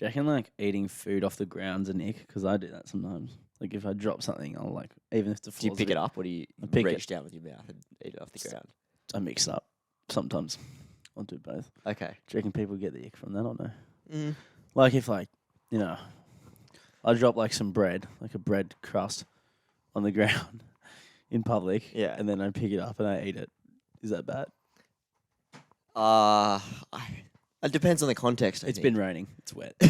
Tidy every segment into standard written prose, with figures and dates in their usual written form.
Do you reckon like eating food off the ground's an ick? Because I do that sometimes. Like if I drop something, I'll like even if the Do you floor's pick it up or do you pick reach it. down with your mouth and eat it off the ground? I mix it up sometimes. I'll do both. Okay. Do you reckon people get the ick from that or no? Mm. Like if like, I drop like some bread, like a bread crust on the ground in public. Yeah. And then I pick it up and I eat it. Is that bad? It depends on the context. It's been raining. It's wet. Do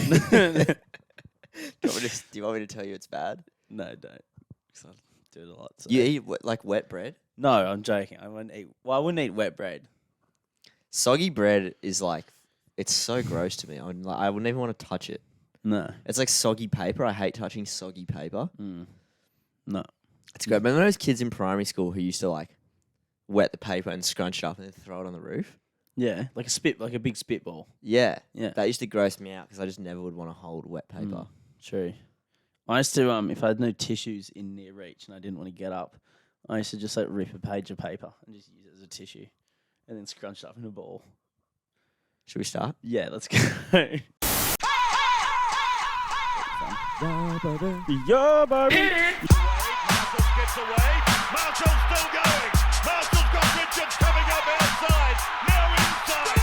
you want me to tell you it's bad? No, don't. 'Cause I do it a lot. So. You eat like wet bread? No, I'm joking. I wouldn't eat. Well, I wouldn't eat wet bread. Soggy bread is like, it's so gross to me. I wouldn't even want to touch it. No. It's like soggy paper. I hate touching soggy paper. No. It's great. Remember those kids in primary school who used to like wet the paper and scrunch it up and then throw it on the roof? Yeah, like a big spitball. Yeah. Yeah. That used to gross me out because I just never would want to hold wet paper. True. I used to if I had no tissues in near reach and I didn't want to get up, I used to just like rip a page of paper and just use it as a tissue, and then scrunch it up in a ball. Should we start? Yeah, let's go. Yeah, baby. Marshall gets away. Marshall's still going. Marshall's got Richards coming up outside. Now inside.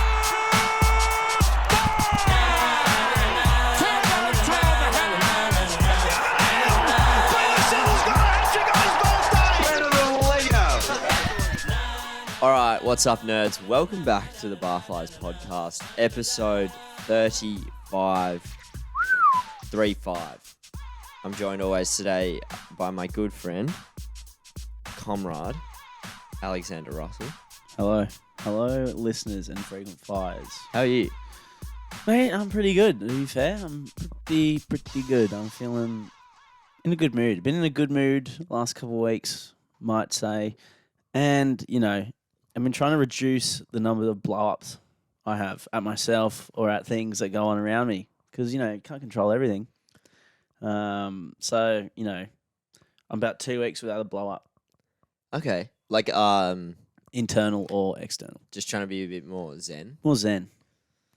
All right, what's up, nerds? Welcome back to the Barflies podcast, episode 35. I'm joined always today by my good friend, comrade, Alexander Russell. Hello, listeners and frequent flyers. How are you? Mate, I'm pretty good. To be fair, I'm pretty good. I'm feeling in a good mood. Been in a good mood last couple of weeks, might say. And, I've been trying to reduce the number of blow-ups I have at myself or at things that go on around me. Because, you can't control everything. So, I'm about 2 weeks without a blow-up. Okay. Like, Internal or external. just trying to be a bit more zen. More zen.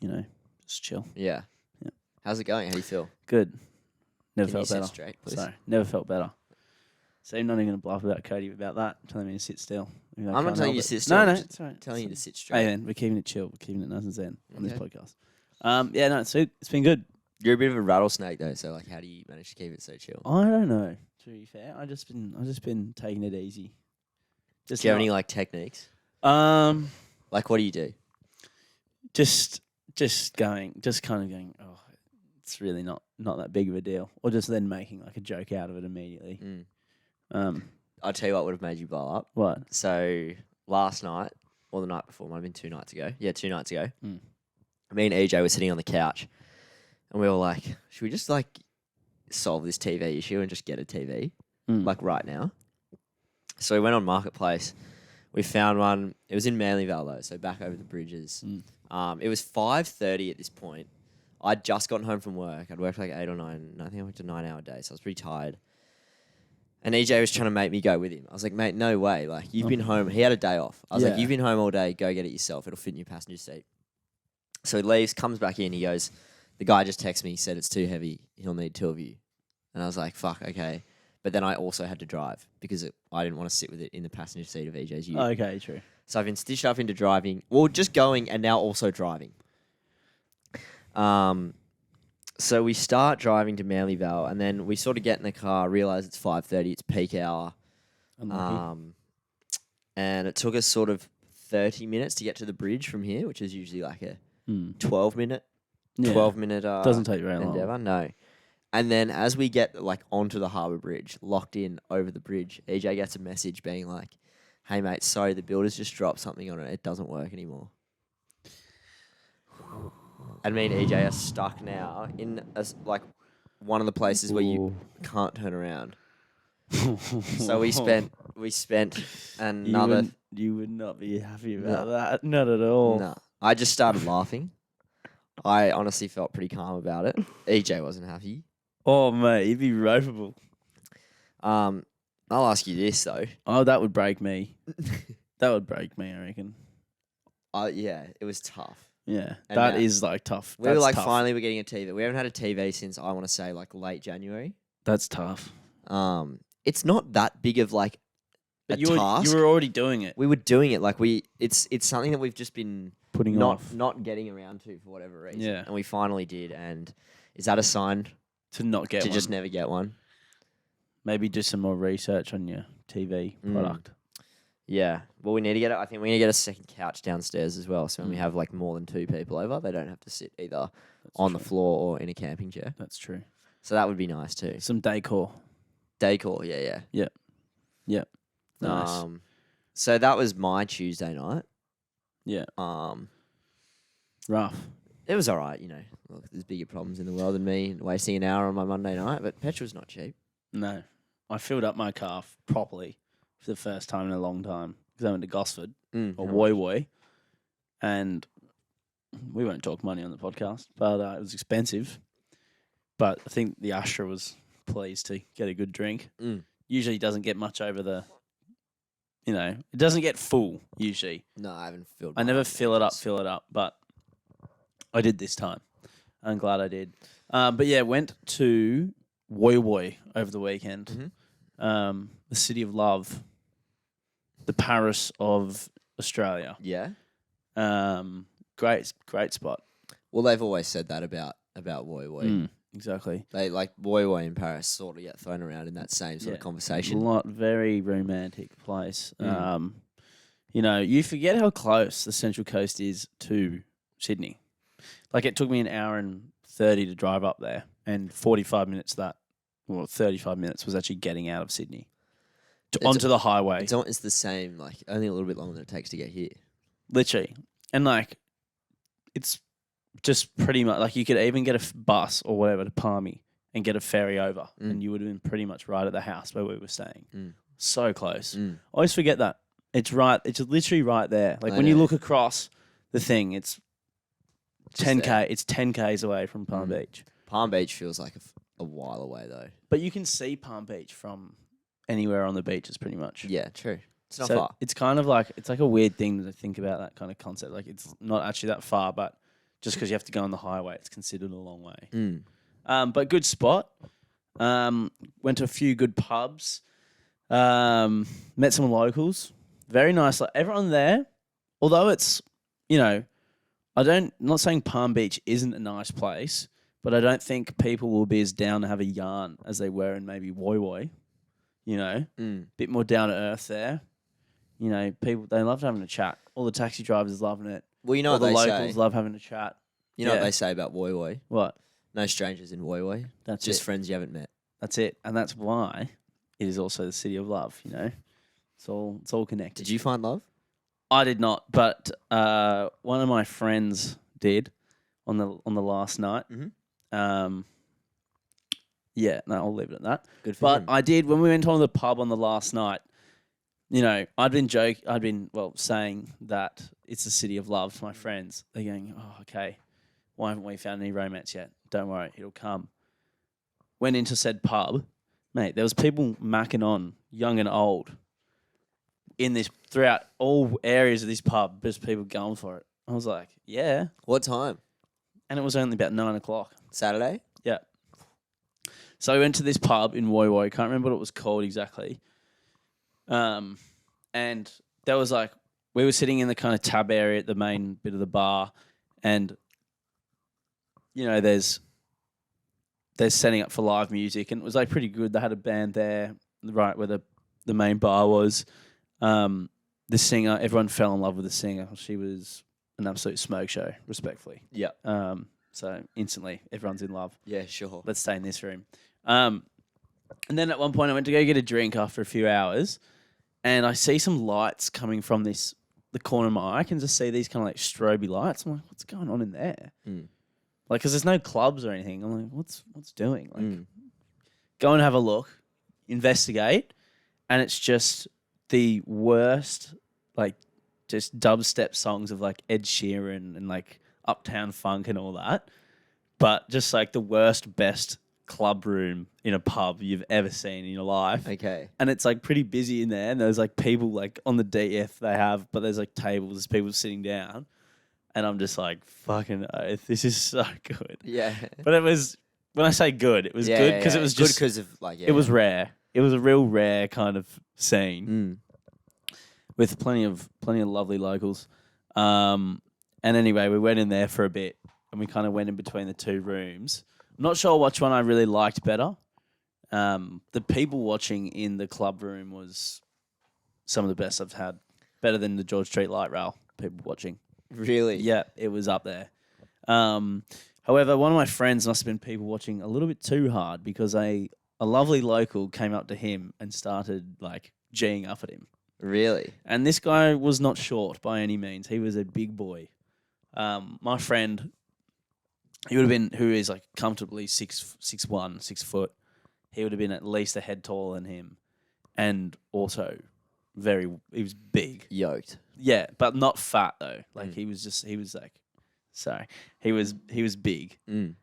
Just chill. Yeah. Yeah. How's it going? How do you feel? Good. Never Can you felt sit better. straight, please? Sorry, never felt better. So I'm not even going to bluff about Cody about that, telling me to sit still. I'm not telling you to sit still. No, I'm no, just it's all right. telling you to sit straight. Hey, man, we're keeping it chill. We're keeping it nice and zen on this Okay. podcast. It's been good. You're a bit of a rattlesnake though, so like, how do you manage to keep it so chill? I don't know. To be fair, I've just been taking it easy. Do you have any like techniques? Like what do you do? just kind of going. Oh, it's really not that big of a deal, or just then making like a joke out of it immediately. I'll tell you what would have made you blow up. What? So last night, or the night before, might have been 2 nights ago. Yeah, 2 nights ago. Mm. Me and EJ were sitting on the couch, and we were like, should we just like solve this TV issue and just get a TV like right now? So we went on Marketplace. We found one. It was in Manly Vale though, so back over the bridges. It was 5:30 at this point. I'd just gotten home from work. I'd worked like 8 or 9. I think I worked a 9-hour day, so I was pretty tired. And EJ was trying to make me go with him. I was like, mate, no way. Like, you've been home. He had a day off. I was like, Yeah. you've been home all day. Go get it yourself. It'll fit in your passenger seat. So he leaves, comes back in. He goes, the guy just texted me. He said, it's too heavy. He'll need 2 of you. And I was like, fuck, okay. But then I also had to drive because I didn't want to sit with it in the passenger seat of EJ's ute. Okay, true. So I've been stitched up into driving. Well, just going and now also driving. So we start driving to Manly Vale, and then we sort of get in the car, realise it's 5:30, it's peak hour. Unlucky. And it took us sort of 30 minutes to get to the bridge from here, which is usually like a 12-minute Yeah. 12-minute Doesn't take very long. endeavour. No. And then as we get like onto the harbour bridge, locked in over the bridge, EJ gets a message being like, hey mate, sorry, the builder's just dropped something on it. It doesn't work anymore. And me and EJ are stuck now in like one of the places where you can't turn around. So we spent another. You would not be happy about that. Not at all. No, I just started laughing. I honestly felt pretty calm about it. EJ wasn't happy. Oh, mate, you'd be ropeable. I'll ask you this though. Oh, that would break me. That would break me, I reckon. Yeah, it was tough. Yeah, And that now- is like tough. We were That's like, tough. finally, we're getting a TV. We haven't had a TV since I want to say like late January. That's tough. It's not that big of like But a you task. were already doing it, We were doing it like it's something that we've just been putting off not getting around to for whatever reason. Yeah. And we finally did. And is that a sign to not get to one. just never get one? Maybe do some more research on your TV product. Yeah. Well, we need to get it. I think we need to get a second couch downstairs as well. So when we Mm. have like more than 2 people over, they don't have to sit either That's on the true. floor or in a camping chair. That's true. So that would be nice too. Some decor. Decor, yeah. Nice. So that was my Tuesday night. Yeah. Rough. It was all right, you know. Look, there's bigger problems in the world than me wasting an hour on my Monday night, but petrol's not cheap. No, I filled up my car properly for the first time in a long time because I went to Gosford or how Woy much? Woy, and we won't talk money on the podcast, but it was expensive. But I think the Astra was pleased to get a good drink. Mm. Usually doesn't get much over the, it doesn't get full usually. No, I haven't filled. I mine never up fill it up, but I did this time. I'm glad I did. But yeah, went to Woy Woy over the weekend. Mhm. The city of love, the Paris of Australia. Yeah. Great spot. Well, they've always said that about Woy Woy. Exactly. They like Woy Woy in Paris sort of get thrown around in that same sort of conversation. Very romantic place. Mm. You forget how close the Central Coast is to Sydney. Like it took me an hour and 30 to drive up there, and 45 minutes 35 minutes was actually getting out of Sydney onto the highway. It's the same, like only a little bit longer than it takes to get here. Literally. And like, it's just pretty much like you could even get a bus or whatever to Palmy and get a ferry over, and you would have been pretty much right at the house where we were staying. So close. I always forget that. It's right. It's literally right there. Like I when you know. look across the thing, it's Just 10K. there. It's 10Ks away from Palm Beach. Palm Beach feels like a while away though. But you can see Palm Beach from anywhere on the beaches pretty much. Yeah, true. It's not So far. it's kind of like, it's like a weird thing to think about that kind of concept. Like it's not actually that far, but just because you have to go on the highway, it's considered a long way. But good spot. Went to a few good pubs. Met some locals. Very nice. Like everyone there, although it's, I'm not saying Palm Beach isn't a nice place, but I don't think people will be as down to have a yarn as they were in maybe Woy Woy. Bit more down to earth there. People, they love having a chat. All the taxi drivers loving it. Well, you know All what the they locals say. love having a chat. You know Yeah. what they say about Woy Woy? What? No strangers in Woy Woy. That's Just it. friends you haven't met. That's it. And that's why it is also the city of love, It's all connected. Did you find love? I did not, but one of my friends did on the last night. Mhm. Yeah, no, I'll leave it at that. Good for But him. I did when we went on the pub on the last night. I'd been saying that it's the city of love to my friends. They're going, oh, okay. Why haven't we found any romance yet? Don't worry, it'll come. Went into said pub, mate. There was people macking on, young and old, throughout all areas of this pub. Just people going for it. I was like, yeah, What time? and it was only about 9:00. Saturday? Yeah. So we went to this pub in Woy Woy. Can't remember what it was called exactly. And there was like, we were sitting in the kind of tab area at the main bit of the bar, and there's setting up for live music, and it was like pretty good. They had a band there, right where the main bar was. The singer, everyone fell in love with the singer. She was an absolute smoke show, respectfully. Yeah. So instantly, everyone's in love. Yeah, sure. Let's stay in this room. And then at one point, I went to go get a drink after a few hours, and I see some lights coming from the corner of my eye. I can just see these kind of like stroby lights. I'm like, what's going on in there? Like, because there's no clubs or anything. I'm like, what's doing? Like, go and have a look, investigate, and it's just the worst, like, just dubstep songs of like Ed Sheeran and like Uptown Funk and all that, but just like the worst, best club room in a pub you've ever seen in your life. Okay. And it's like pretty busy in there, and there's like people like on the DF they have, but there's like tables, there's people sitting down. and I'm just like, fucking oath, this is so good. Yeah. But it was, when I say good, it was good because it was good just, because of like it was rare. It was a real rare kind of scene with plenty of lovely locals. And anyway, we went in there for a bit and we kind of went in between the two rooms. I'm not sure which one I really liked better. The people watching in the club room was some of the best I've had. Better than the George Street Light Rail people watching. Really? Yeah, it was up there. However, one of my friends must have been people watching a little bit too hard because a lovely local came up to him and started like G'ing up at him. Really? And this guy was not short by any means. He was a big boy. My friend, who is like comfortably 6'1", 6 foot. He would have been at least a head taller than him, and also he was big. Yoked. Yeah, but not fat though. Like he was big. And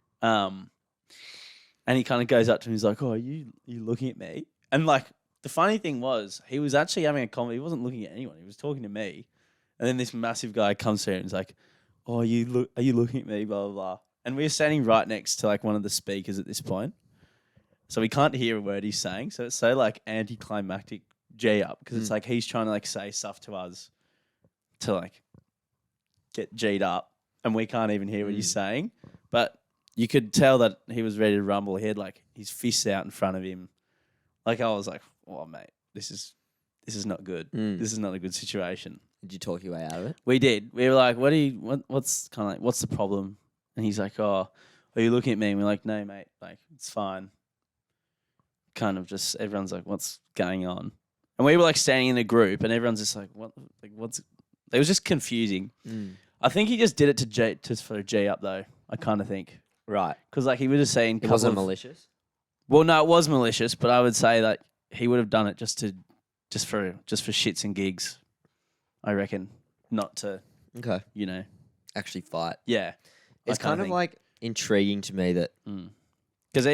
he kind of goes up to him. He's like, "Oh, are you looking at me?" And like the funny thing was, he was actually having a conversation. He wasn't looking at anyone. He was talking to me. And then this massive guy comes to him and is like, "Oh, are you looking at me?" Blah blah blah. And we were standing right next to like one of the speakers at this point, so we can't hear a word he's saying. So it's so like anticlimactic G up because it's like he's trying to like say stuff to us to like get G'd up, and we can't even hear what he's saying. But you could tell that he was ready to rumble. He had like his fists out in front of him. Like I was like, "Oh mate, this is not good. This is not a good situation." Did you talk your way out of it? We did. We were like, what's kind of like, what's the problem? And he's like, "Oh, are you looking at me?" And we're like, "No, mate, like it's fine." Kind of just everyone's like, "What's going on?" And we were like standing in a group, and everyone's just like, what's?" It was just confusing. I think he just did it just for a G up though. I kind of think. Right. Because like he would have seen. It wasn't malicious. Well, no, it was malicious, but I would say that he would have done it just for shits and gigs. I reckon, not to actually fight. Yeah, It's kind of like intriguing to me that because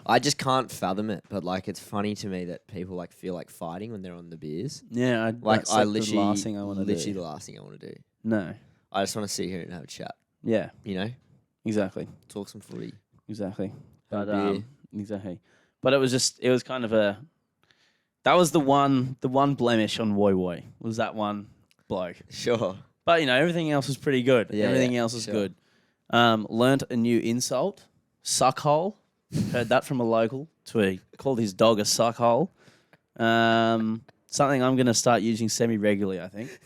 I just can't fathom it, but like it's funny to me that people like feel like fighting when they're on the beers. Yeah, that's the last thing I want to do. Literally the last thing I want to do. No, I just want to sit here and have a chat. Yeah, exactly. Talk some footy. Exactly. But exactly. But it was kind of that was the one blemish on Woi Woi was that one bloke. Sure. But everything else was pretty good. Yeah, everything else was good. Learnt a new insult, suckhole. Heard that from a local. He called his dog a suckhole. Something I'm going to start using semi-regularly, I think.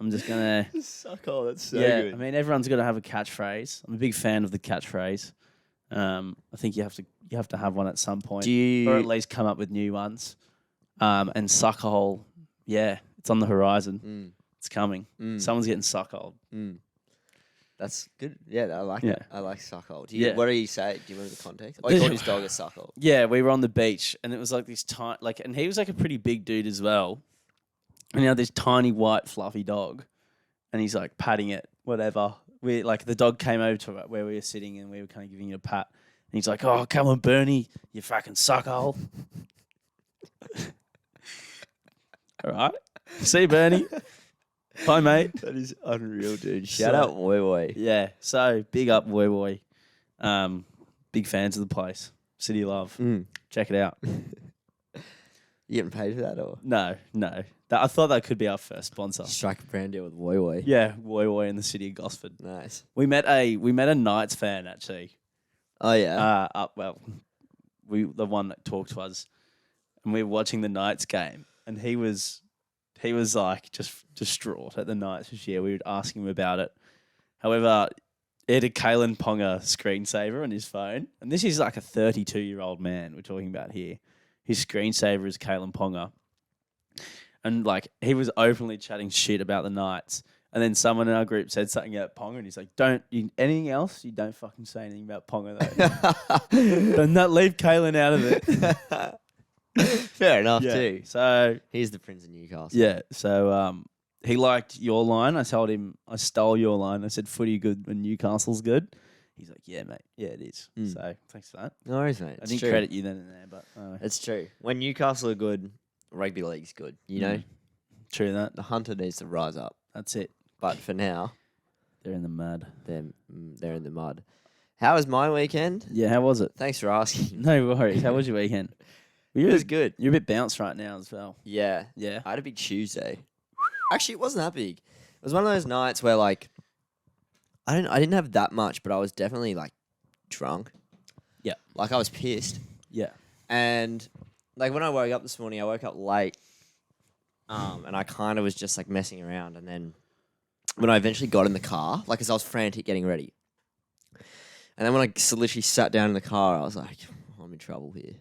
I'm just going to... Suckhole, that's so good. I mean, everyone's got to have a catchphrase. I'm a big fan of the catchphrase. I think you have to have one at some point. Or at least come up with new ones. And suckhole, it's on the horizon. It's coming. Someone's getting suckholed. That's good. Yeah, I like it. I like suckhold. What do you say? Do you remember the context? Oh, he called his dog a suckhold. Yeah, we were on the beach, and it was like this tiny, and he was like a pretty big dude as well. And he had this tiny white fluffy dog, and he's like patting it, whatever. We the dog came over to where we were sitting, and we were kind of giving it a pat. And he's like, "Oh, come on, Bernie, you fucking suckhole." All right, see you, Bernie. Bye, mate. That is unreal, dude. Shout out Woi Woi. Yeah, so big up Woi Woi. Big fans of the place. City of Love. Check it out. You getting paid for that or? No. I thought that could be our first sponsor. Strike a brand deal with Woi Woi. Yeah, Woi Woi in the city of Gosford. Nice. We met a Knights fan actually. Oh yeah. The one that talked to us, and we were watching the Knights game, and he was like just distraught at the Knights this year. We would ask him about it. However, he had a Kalen Ponga screensaver on his phone. And this is like a 32-year-old man we're talking about here. His screensaver is Kalen Ponga. And like he was openly chatting shit about the Knights. And then someone in our group said something about Ponga, and he's like, anything else? You don't fucking say anything about Ponga though. Don't leave Kalen out of it. Fair enough too. So he's the Prince of Newcastle. Yeah. So he liked your line. I told him I stole your line. I said footy good when Newcastle's good. He's like, yeah, mate. Yeah, it is. So thanks for that. No worries, mate. I didn't credit you then and there, but it's true. When Newcastle are good, rugby league's good. You know, true that. The Hunter needs to rise up. That's it. But for now, They're in the mud. They're in the mud. How was my weekend? Yeah, how was it? Thanks for asking. No worries. How was your weekend? It was good. You're a bit bounced right now as well. Yeah. Yeah. I had a big Tuesday. Actually, it wasn't that big. It was one of those nights where like I didn't have that much, but I was definitely like drunk. Yeah. Like I was pissed. Yeah. And like when I woke up this morning, I woke up late. And I kind of was just like messing around, and then when I eventually got in the car, like as I was frantic getting ready, and then when I literally sat down in the car, I was like, I'm in trouble here.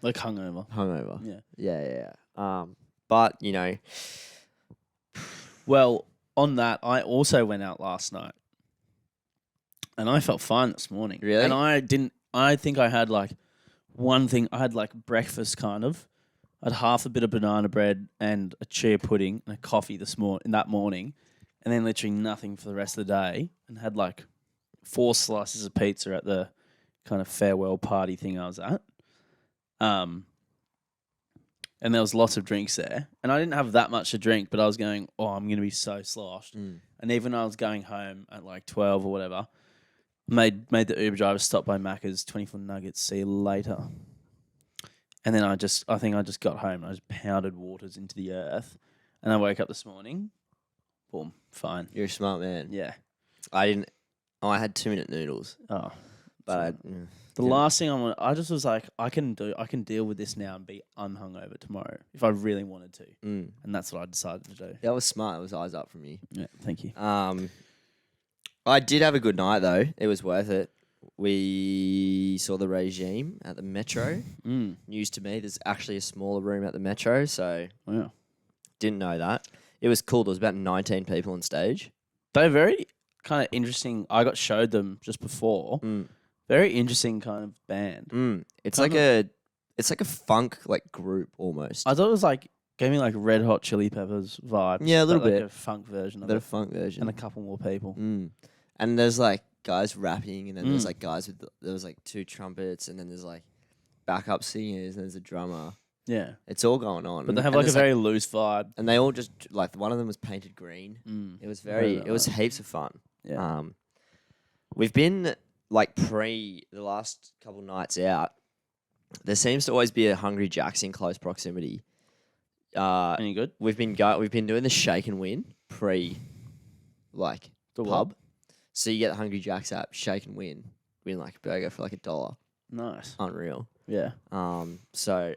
Like hungover. Hungover. Yeah. Yeah. But you know, Well, on that, I also went out last night, and I felt fine this morning. Really? And I think I had like one thing. I had like breakfast kind of. I had half a bit of banana bread and a chia pudding and a coffee that morning, and then literally nothing for the rest of the day, and had like 4 slices of pizza at the kind of farewell party thing I was at. And there was lots of drinks there, and I didn't have that much to drink, but I was going, I'm going to be so sloshed. And even when I was going home at like 12 or whatever, made the Uber driver stop by Macca's, 24 nuggets, see you later. And then I think I just got home and I just pounded waters into the earth. And I woke up this morning, boom, fine. you're a smart man. Yeah. I didn't. Oh, I had 2-minute noodles, Oh. but The last thing I just was like, I can deal with this now and be unhungover tomorrow if I really wanted to. And that's what I decided to do. that was smart. It was eyes up from you. Yeah, thank you. I did have a good night though. It was worth it. We saw the regime at the Metro. News to me. There's actually a smaller room at the Metro, so Wow. didn't know that. It was cool. There was about 19 people on stage. They're very kind of interesting. I got showed them just before. Very interesting kind of band. It's Kind like a funk like group almost. I thought it was like gave me like Red Hot Chili Peppers vibes. Yeah, a little but like bit. a funk version A of bit it, of funk version. and a couple more people. And there's like guys rapping, and then there's like guys there was like 2 trumpets, and then there's like backup singers, and there's a drummer. Yeah, It's all going on. but they have And like a there's, very loose vibe. and they all just like one of them was painted green. It was it was heaps of fun. Yeah. We've been like the last couple nights out. There seems to always be a Hungry Jack's in close proximity. Any good? We've been doing the shake and win like The what? pub. So you get the Hungry Jack's app, shake and win like a burger for like $1. Nice. Unreal. Yeah. So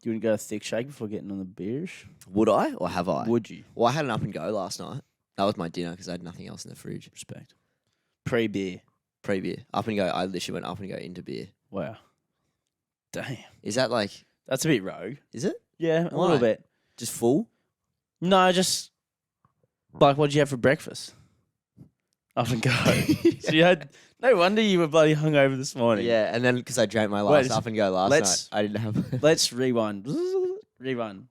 Do you want to go a thick shake before getting on the beers? would I or have I? Would you? Well, I had an up and go last night. That was my dinner because I had nothing else in the fridge. Respect. Pre-beer. Pre-beer. Up and go. I literally went up and go into beer. Wow. Damn. Is that like, That's a bit rogue. is it? Yeah, a Why? little bit. Just full? No, just like what did you have for breakfast? Up and go. So you had no wonder you were bloody hungover this morning. Yeah, and then because I drank my Wait, last up and go last let's- night, I didn't have. Let's rewind. Rewind.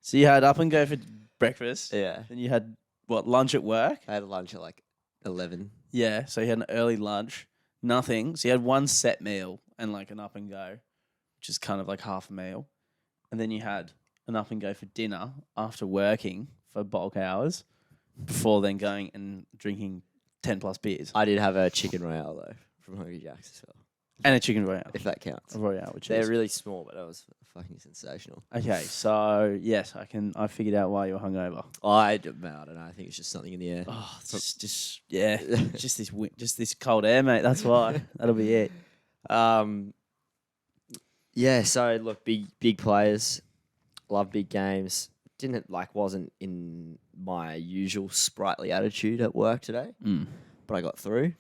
So you had up and go for breakfast. Yeah. Then you had what, lunch at work? I had lunch at like 11. Yeah. So you had an early lunch. Nothing. So you had one set meal and like an up and go, which is kind of like half a meal. And then you had an up and go for dinner after working for bulk hours before then going and drinking 10 plus beers. I did have a chicken royale though from Hungry Jack's as well, And a chicken royale. if that counts. A royale, which They're is. really small, but that was fucking sensational. Okay, so yes, I figured out why you were hungover. I don't know. I think it's just something in the air. Oh, it's just yeah, just this cold air, mate. That's why. That'll be it. Yeah. So look, big players, love big games. Wasn't in my usual sprightly attitude at work today, but I got through.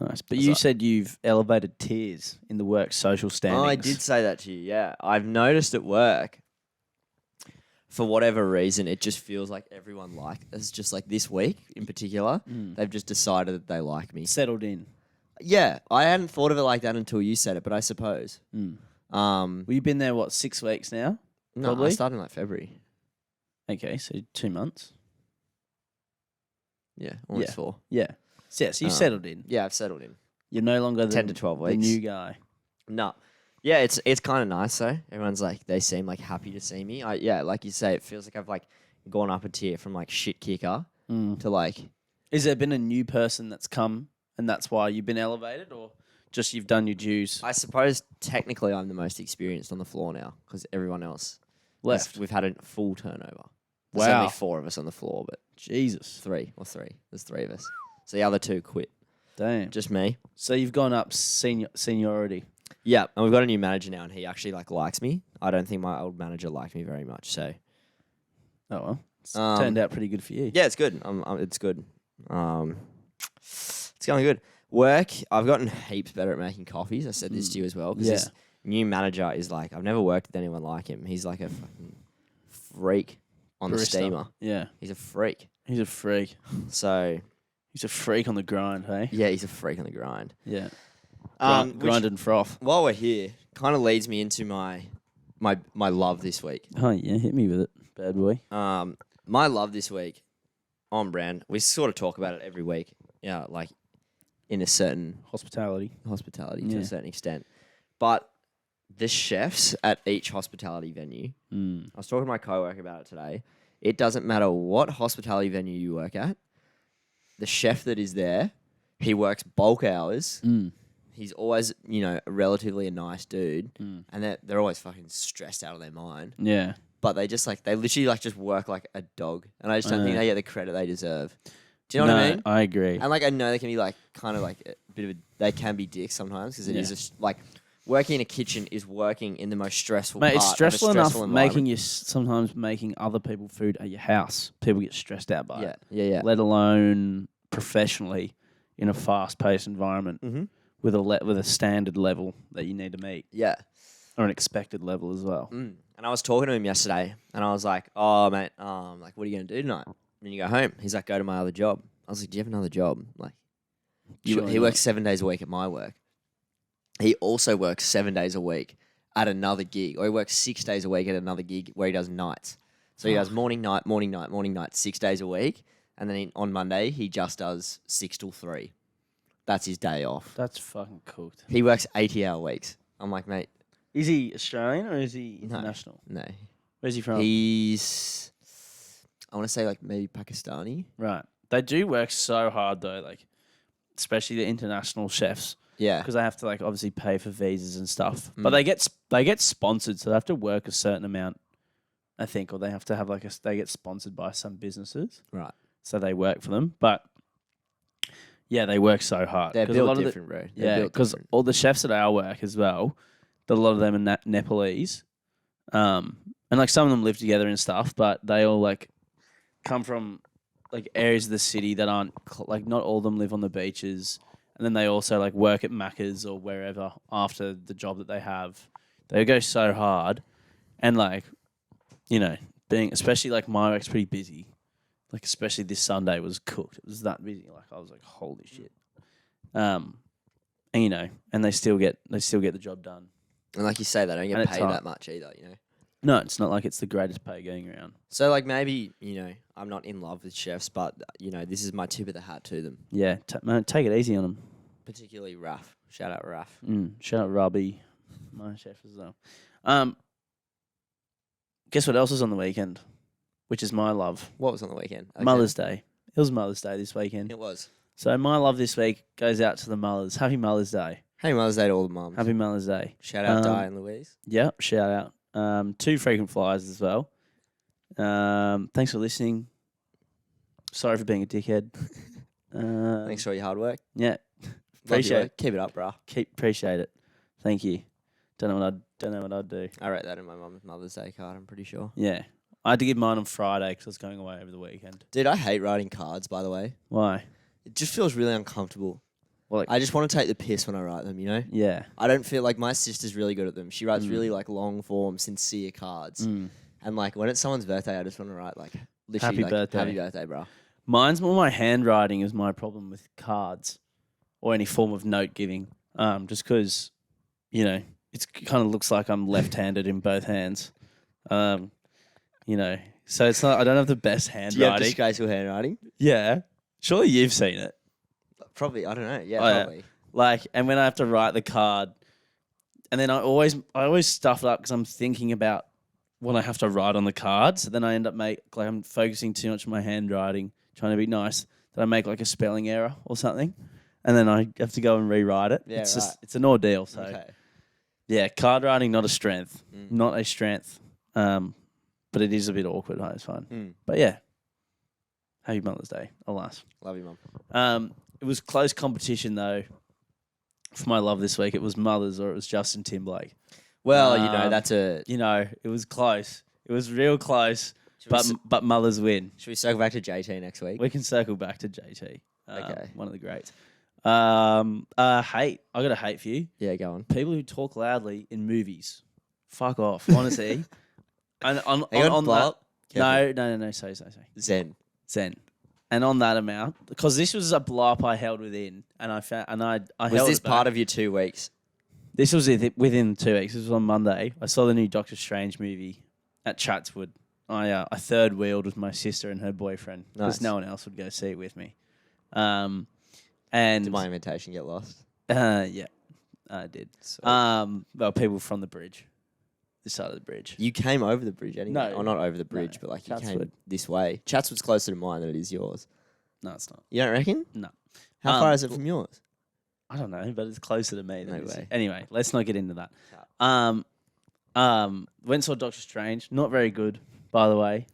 Nice. But you said you've elevated tiers in the work social standings. Oh, I did say that to you. Yeah, I've noticed at work. For whatever reason, it just feels like everyone it's just like this week in particular, they've just decided that they like me. Settled in. Yeah, I hadn't thought of it like that until you said it, but I suppose. Well, you've been there, what, 6 weeks now? No, Probably? I started in like February. Okay, so 2 months. Yeah, almost 4. Yeah. So you've settled in. Yeah, I've settled in. You're no longer 10 to 12 the weeks. new guy. No. Yeah, it's kind of nice though. Everyone's like, they seem like happy to see me. Like you say, it feels like I've like gone up a tier from like shit kicker to like Is there been a new person that's come and that's why you've been elevated, or just you've done your dues? I suppose technically I'm the most experienced on the floor now because everyone else Left. We've had a full turnover. There's Wow. only 4 of us on the floor, but Jesus. 3. There's 3 of us. So the other 2 quit. Damn. Just me. So you've gone up seniority. Yeah, and we've got a new manager now, and he actually likes me. I don't think my old manager liked me very much. So Oh well. It's Um, turned out pretty good for you. yeah, it's good. It's good. It's going good. Work. I've gotten heaps better at making coffees. I said this to you as well. 'Cause Yeah. this new manager is like, I've never worked with anyone like him. He's like a fucking freak on the Barista. steamer. Yeah. He's a freak. He's a freak. So He's a freak on the grind, hey? yeah, he's a freak on the grind. Yeah. Which, Grind and froth. while we're here, kind of leads me into my love this week. Oh yeah, hit me with it, bad boy. My love this week, on brand. We sort of talk about it every week. Yeah, like in a certain Hospitality. hospitality to Yeah. a certain extent. But the chefs at each hospitality venue, I was talking to my coworker about it today. It doesn't matter what hospitality venue you work at, the chef that is there, he works bulk hours. He's always, relatively a nice dude, and they're always fucking stressed out of their mind. Yeah. But they literally just work like a dog, and I just don't think they get the credit they deserve. Do you know what I mean? I agree. And I know they can be kind of a bit of they can be dicks sometimes because it is working in a kitchen is working in the most stressful Mate, part it's stressful of a enough stressful sometimes making other people food at your house. People get stressed out by it. Yeah. Let alone professionally in a fast-paced environment with a standard level that you need to meet, Yeah. or an expected level as well. And I was talking to him yesterday, and I was like, "Oh, mate, what are you gonna do tonight when you go home?" He's like, "Go to my other job." I was like, "Do you have another job?" Surely He not. works 7 days a week at my work. He also works 7 days a week at another gig, or he works 6 days a week at another gig where he does nights. So he does morning, night, 6 days a week, and then on Monday he just does 6 till 3. That's his day off. That's fucking cooked. He works 80-hour weeks. I'm like, mate, Is he Australian or is he international? no. Where's he from? He's, I want to say maybe Pakistani. Right. They do work so hard though, especially the international chefs, Yeah. because they have to obviously pay for visas and stuff. But they get sponsored, so they have to work a certain amount, I think, or they have to have they get sponsored by some businesses, Right. so they work for them. But yeah, they work so hard. They're 'Cause built different, bro. They're Yeah, built because different. all the chefs at our work as well, a lot of them are Nepalese, and some of them live together and stuff, but they all come from areas of the city that aren't not all of them live on the beaches, and then they also work at Macca's or wherever after the job that they have. They go so hard, and being especially my work's pretty busy. Especially this Sunday was cooked. It was that busy. I was like, holy shit. And and they still get the job done. And like you say, they don't And get it's paid hard. that much either, No, it's not like it's the greatest pay going around. So maybe, I'm not in love with chefs, but, this is my tip of the hat to them. Yeah, man, take it easy on them. Particularly Raf. Shout out Raf. Shout out Rugby, my chef as well. Guess what else was on the weekend? Which is my love. What was on the weekend? Okay. Mother's Day. It was Mother's Day this weekend. It was. So my love this week goes out to the mothers. Happy Mother's Day. Happy Mother's Day to all the mums. Happy Mother's Day. Shout out Di and Louise. Yeah, shout out. 2 frequent flyers as well. Thanks for listening. Sorry for being a dickhead. Thanks for all your hard work. Yeah, Love your appreciate work. Keep it up, bro. appreciate it. Thank you. Don't know what I'd do. I wrote that in my mum's Mother's Day card, I'm pretty sure. Yeah, I had to give mine on Friday because I was going away over the weekend. Dude, I hate writing cards, by the way. Why? It just feels really uncomfortable. Well, I just want to take the piss when I write them, Yeah. I don't feel like my sister's really good at them. She writes really long form, sincere cards. And when it's someone's birthday, I just want to write literally Happy birthday. Happy birthday, bro. Mine's more my handwriting is my problem with cards or any form of note giving. Just because, it kind of looks like I'm left-handed in both hands. So it's not. I don't have the best Do you have handwriting. disgraceful handwriting? Yeah, surely you've seen it. Probably. I don't know. Yeah, Oh, yeah. probably. And when I have to write the card, and then I always stuff it up because I'm thinking about what I have to write on the card. So then I end up I'm focusing too much on my handwriting, trying to be nice. that I make like a spelling error or something, and then I have to go and rewrite it. Yeah, it's right. just it's an ordeal. So Okay. yeah, card writing not a strength, not a strength. But it is a bit awkward. It's fine. But yeah, happy Mother's Day, alas. Love you, Mum. It was close competition though. For my love this week, it was Mothers or it was Justin Timberlake. Well, that's a. It was close. It was real close, but Mothers win. Should we circle back to JT next week? We can circle back to JT. Okay. One of the greats. Hate. I got a hate for you. Yeah, go on. People who talk loudly in movies. Fuck off, honestly. And on blow that, up? no. Sorry. Zen. And on that amount, because this was a blow up I held within, and I found, and I Was held this it back. part of your 2 weeks? This was within 2 weeks. This was on Monday. I saw the new Doctor Strange movie at Chatswood. I third wheeled with my sister and her boyfriend because Nice. no one else would go see it with me. And Did my invitation get lost? yeah, I did. Sweet. Well, people from the bridge, this side of the bridge. You came over the bridge anyway. No. Oh, not over the bridge, but like you came Chatswood. this way. Chatswood's closer to mine than it is yours. No, it's not. You don't reckon? No. How far is it from yours? I don't know, but it's closer to me than No it is. way. Anyway, let's not get into that. Went and saw Doctor Strange. Not very good, by the way.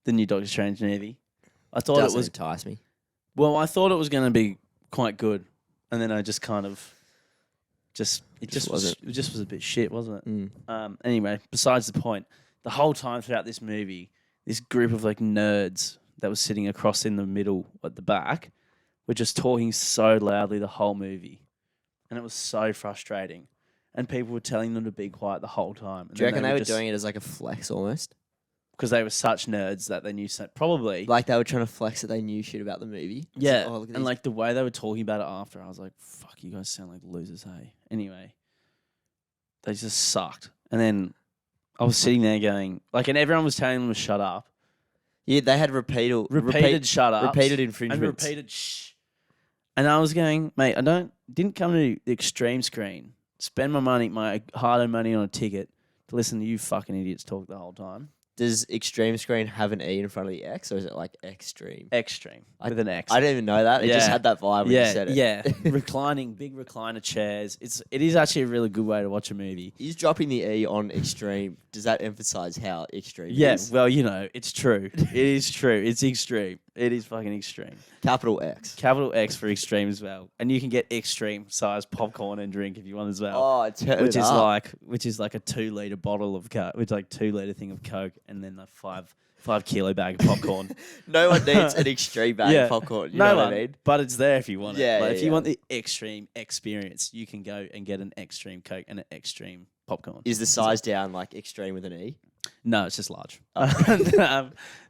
The new Doctor Strange movie. I thought Doesn't it was entice me. well. I thought it was going to be quite good, and then I just kind of it just was a bit shit, wasn't it? Anyway, besides the point, the whole time throughout this movie, this group of like nerds that was sitting across in the middle at the back were just talking so loudly the whole movie, and it was so frustrating. And people were telling them to be quiet the whole time. And Do you reckon they were just doing it as like a flex almost? because they were such nerds that they knew probably. Like they were trying to flex that they knew shit about the movie? It's Yeah, like, oh, look at and these- like the way they were talking about it after, I was like, "Fuck, you guys sound like losers." Hey, anyway, they just sucked. And then I was sitting there going, like, and everyone was telling them to shut up. Yeah, they had repeated Shut up, repeated and infringements. repeated shh. And I was going, mate, didn't come to the extreme screen, spend my hard-earned money on a ticket to listen to you fucking idiots talk the whole time. Does extreme screen have an E in front of the X, or is it like extreme? Extreme with an X. I didn't even know that. It just Yeah. had that vibe when you said it. Yeah, reclining, big recliner chairs. It is actually a really good way to watch a movie. Is dropping the E on extreme, does that emphasize how extreme it Yeah, is? well, it's true. It is true. It's extreme. It is fucking extreme. Capital X. Capital X for extreme as well. And you can get extreme sized popcorn and drink if you want as well. Oh, turn which it is up. like a 2 liter bottle of Coke, which is like 2 liter thing of Coke, and then a 5 kilo bag of popcorn. No one needs an extreme bag of popcorn. You know what I mean? But it's there if you want it. Yeah, Like, yeah, if you yeah. want the extreme experience, you can go and get an extreme Coke and an extreme popcorn. Is the size down like extreme with an E? No, it's just large.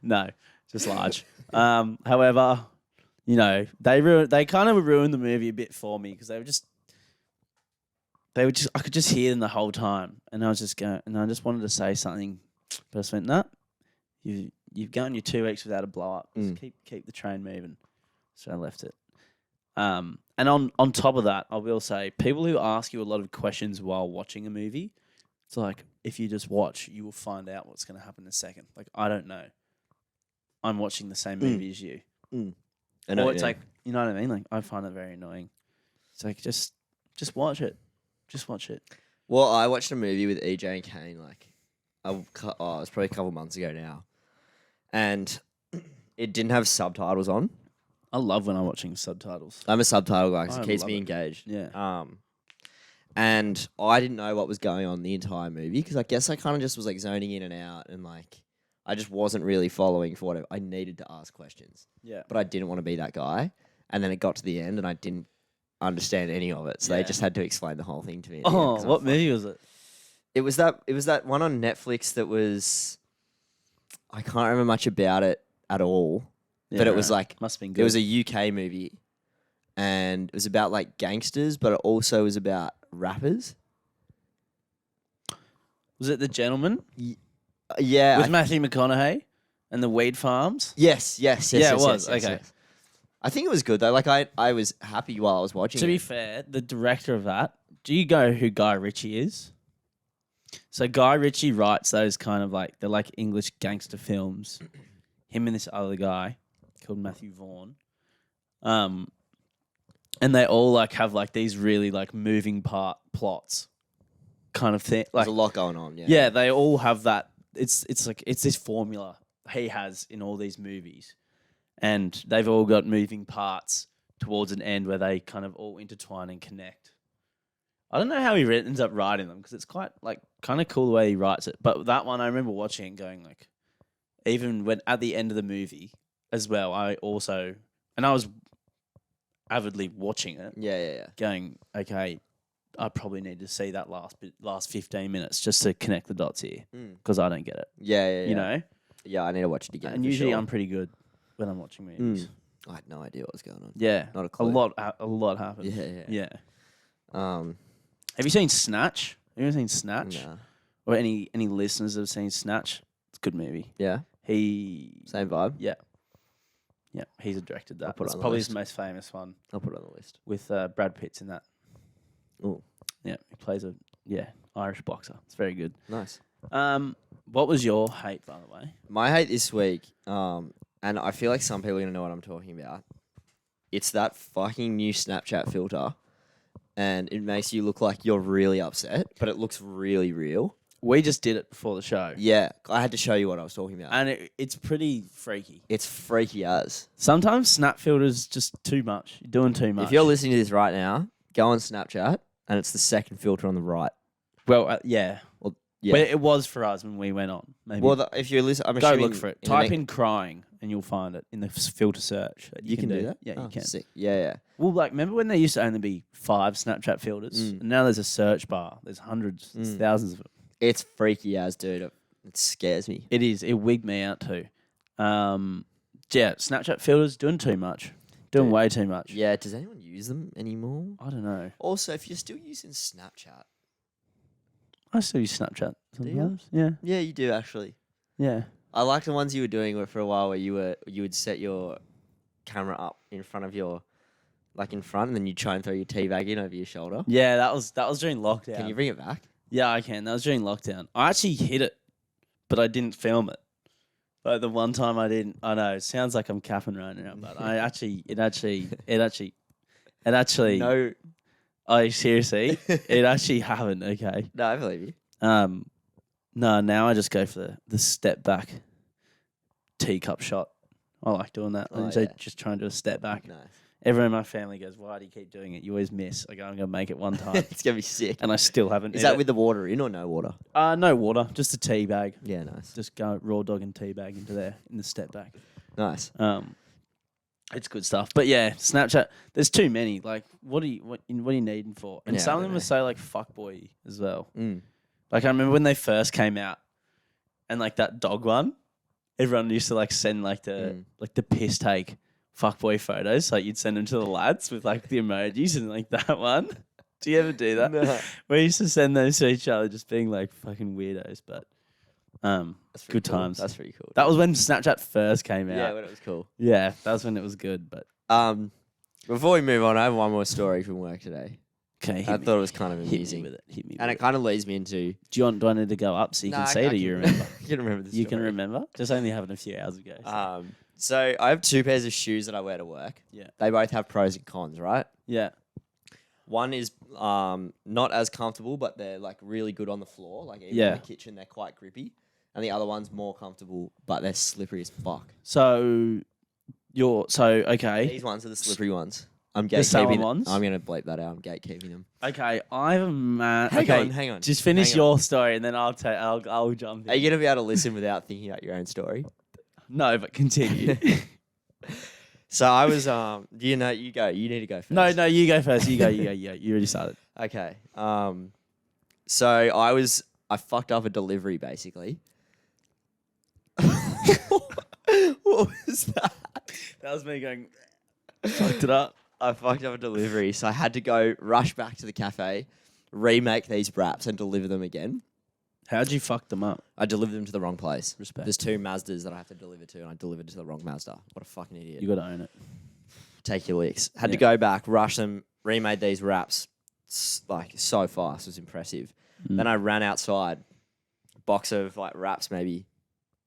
No, just large. However, they kind of ruined the movie a bit for me because I could just hear them the whole time, and I was just going, and I just wanted to say something, but I just went, "No, you've gone your 2 weeks without a blow up. Just keep the train moving." So I left it. And on top of that, I will say, people who ask you a lot of questions while watching a movie, it's like, if you just watch, you will find out what's going to happen in a second. Like, I don't know. I'm watching the same movie as you. I know, Or it's yeah. like, you know what I mean? Like, I find it very annoying. It's like, just watch it. Just watch it. Well, I watched a movie with EJ and Kane it was probably a couple months ago now, and it didn't have subtitles on. I love when I'm watching subtitles. I'm a subtitle guy because I it keeps love me it. engaged. Yeah. And I didn't know what was going on the entire movie because I guess I kind of just was like zoning in and out, and like I just wasn't really following for whatever. I needed to ask questions, Yeah. but I didn't want to be that guy. And then it got to the end, and I didn't understand any of it, so they Yeah. just had to explain the whole thing to me. at the end, Oh, 'cause I what was like- movie was it? It was that one on Netflix that was. I can't remember much about it at all, but it was like must have been good. it was a UK movie, and it was about like gangsters, but it also was about rappers. Was it The Gentleman Yeah. with Matthew McConaughey and the weed farms? Yes. Yeah, it was. Okay. Yes. I think it was good though. Like I was happy while I was watching To be it. fair, the director of that, do you know who Guy Ritchie is? So Guy Ritchie writes those kind of like, they're like English gangster films. Him and this other guy called Matthew Vaughn. And they all like have like these really like moving part plots kind of thing. Like There's a lot going on. Yeah. yeah, they all have that. It's like it's this formula he has in all these movies, and they've all got moving parts towards an end where they kind of all intertwine and connect. I don't know how he ends up writing them because it's quite like kind of cool the way he writes it. But that one I remember watching and going like, even when at the end of the movie as well, I was avidly watching it, Yeah. going, okay, I probably need to see that last 15 minutes just to connect the dots here because I don't get it. Yeah. You know? Yeah, I need to watch it again. And for usually sure. I'm pretty good when I'm watching movies. I had no idea what was going on. Yeah. Not a A clue. lot happened. Yeah. Have you seen Snatch? Have you ever seen Snatch? Nah. Or any listeners that have seen Snatch? It's a good movie. Yeah. Same vibe? Yeah. Yeah, he's directed that. put it It's on the probably list. his most famous one I'll put it on the list. with Brad Pitt's in that. Oh, Yeah, he plays a Irish boxer. It's very good. nice. What was your hate, by the way? My hate this week, and I feel like some people are going to know what I'm talking about. It's that fucking new Snapchat filter, and it makes you look like you're really upset, but it looks really real. We just did it before the show. Yeah, I had to show you what I was talking about. And it's pretty freaky. It's freaky as. Sometimes snap filter's just too much. You're doing too much. If you're listening to this right now, go on Snapchat, and it's the second filter on the right. Well, yeah. Well, yeah. But it was for us when we went on. Maybe. Well, if you're listening, I'm go assuming look for it. Type in crying and you'll find it in the filter search. that You can do that. Yeah, Oh, you can. Sick. Yeah. Well, like, remember when there used to only be 5 Snapchat filters? And now there's a search bar. There's hundreds, there's thousands of them. It's freaky as, dude. It scares me. It is. It wigged me out too. Yeah, Snapchat filters doing too much. Doing way too much. Yeah, does anyone use them anymore? I don't know. Also, if you're still using Snapchat. I still use Snapchat you? sometimes. Yeah. Yeah, you do actually. Yeah. I like the ones you were doing for a while where you would set your camera up in front of your, like in front, and then you try and throw your tea bag in over your shoulder. Yeah, that was during lockdown. Can you bring it back? Yeah, I can. That was during lockdown. I actually hit it, but I didn't film it. Like the one time I didn't. I know it sounds like I'm capping right now, but it actually. No. Oh, seriously, it actually happened. Okay. No, I believe you. No. Now I just go for the step back, teacup shot. I like doing that. Oh, So yeah. just try and do a step back. Nice. Everyone in my family goes, "Why do you keep doing it? You always miss." I go, "I'm gonna make it one time," It's gonna be sick. and I still haven't. Is hit that it. with the water in or no water? No water, just a tea bag. Yeah, nice. Just go raw dog and tea bag into there in the step back. Nice. It's good stuff. But yeah, Snapchat. There's too many. Like, what are you needing for? And Yeah, some I of them don't are so like fuckboy as well. Mm. Like I remember when they first came out, and like that dog one, everyone used to like send like the piss take fuckboy photos. Like you'd send them to the lads with like the emojis and like that one. Do you ever do that? No. We used to send those to each other, just being like fucking weirdos. But That's pretty good cool. times. That's pretty cool. That was when Snapchat first came out. Yeah, when it was cool. Yeah, that was when it was good. But Before we move on, I have one more story from work today. okay, I thought it was kind of hit me amusing. with it. Hit me. And with it kind of leads me into... Do I need to go up so you can Nah, see I it, or you remember? you can remember the You can story. remember. Just only happened a few hours ago. So. So I have 2 pairs of shoes that I wear to work. Yeah. They both have pros and cons, right? Yeah. One is not as comfortable, but they're like really good on the floor. Like even Yeah. in the kitchen, they're quite grippy. And the other one's more comfortable, but they're slippery as fuck. So okay. These ones are the slippery ones. I'm The Salmon gatekeeping. ones? I'm gonna bleep that out. I'm gatekeeping them. Okay, I have a man. Hang on. Just finish Hang on. your story and then I'll jump Are in. you gonna be able to listen without thinking about your own story? No, but continue. So I was you know, you go. You need to go first. no, you go first. You go. You already started. Okay. So I fucked up a delivery basically. What was that? That was me going. Fucked it up. I fucked up a delivery, so I had to go rush back to the cafe, remake these wraps, and deliver them again. How'd you fuck them up? I delivered them to the wrong place. Respect. There's 2 Mazdas that I have to deliver to, and I delivered to the wrong Mazda. What a fucking idiot. You got to own it. Take your licks. Had to Yeah. go back, rush them, remade these wraps like so fast. It was impressive. Then I ran outside, box of like wraps maybe,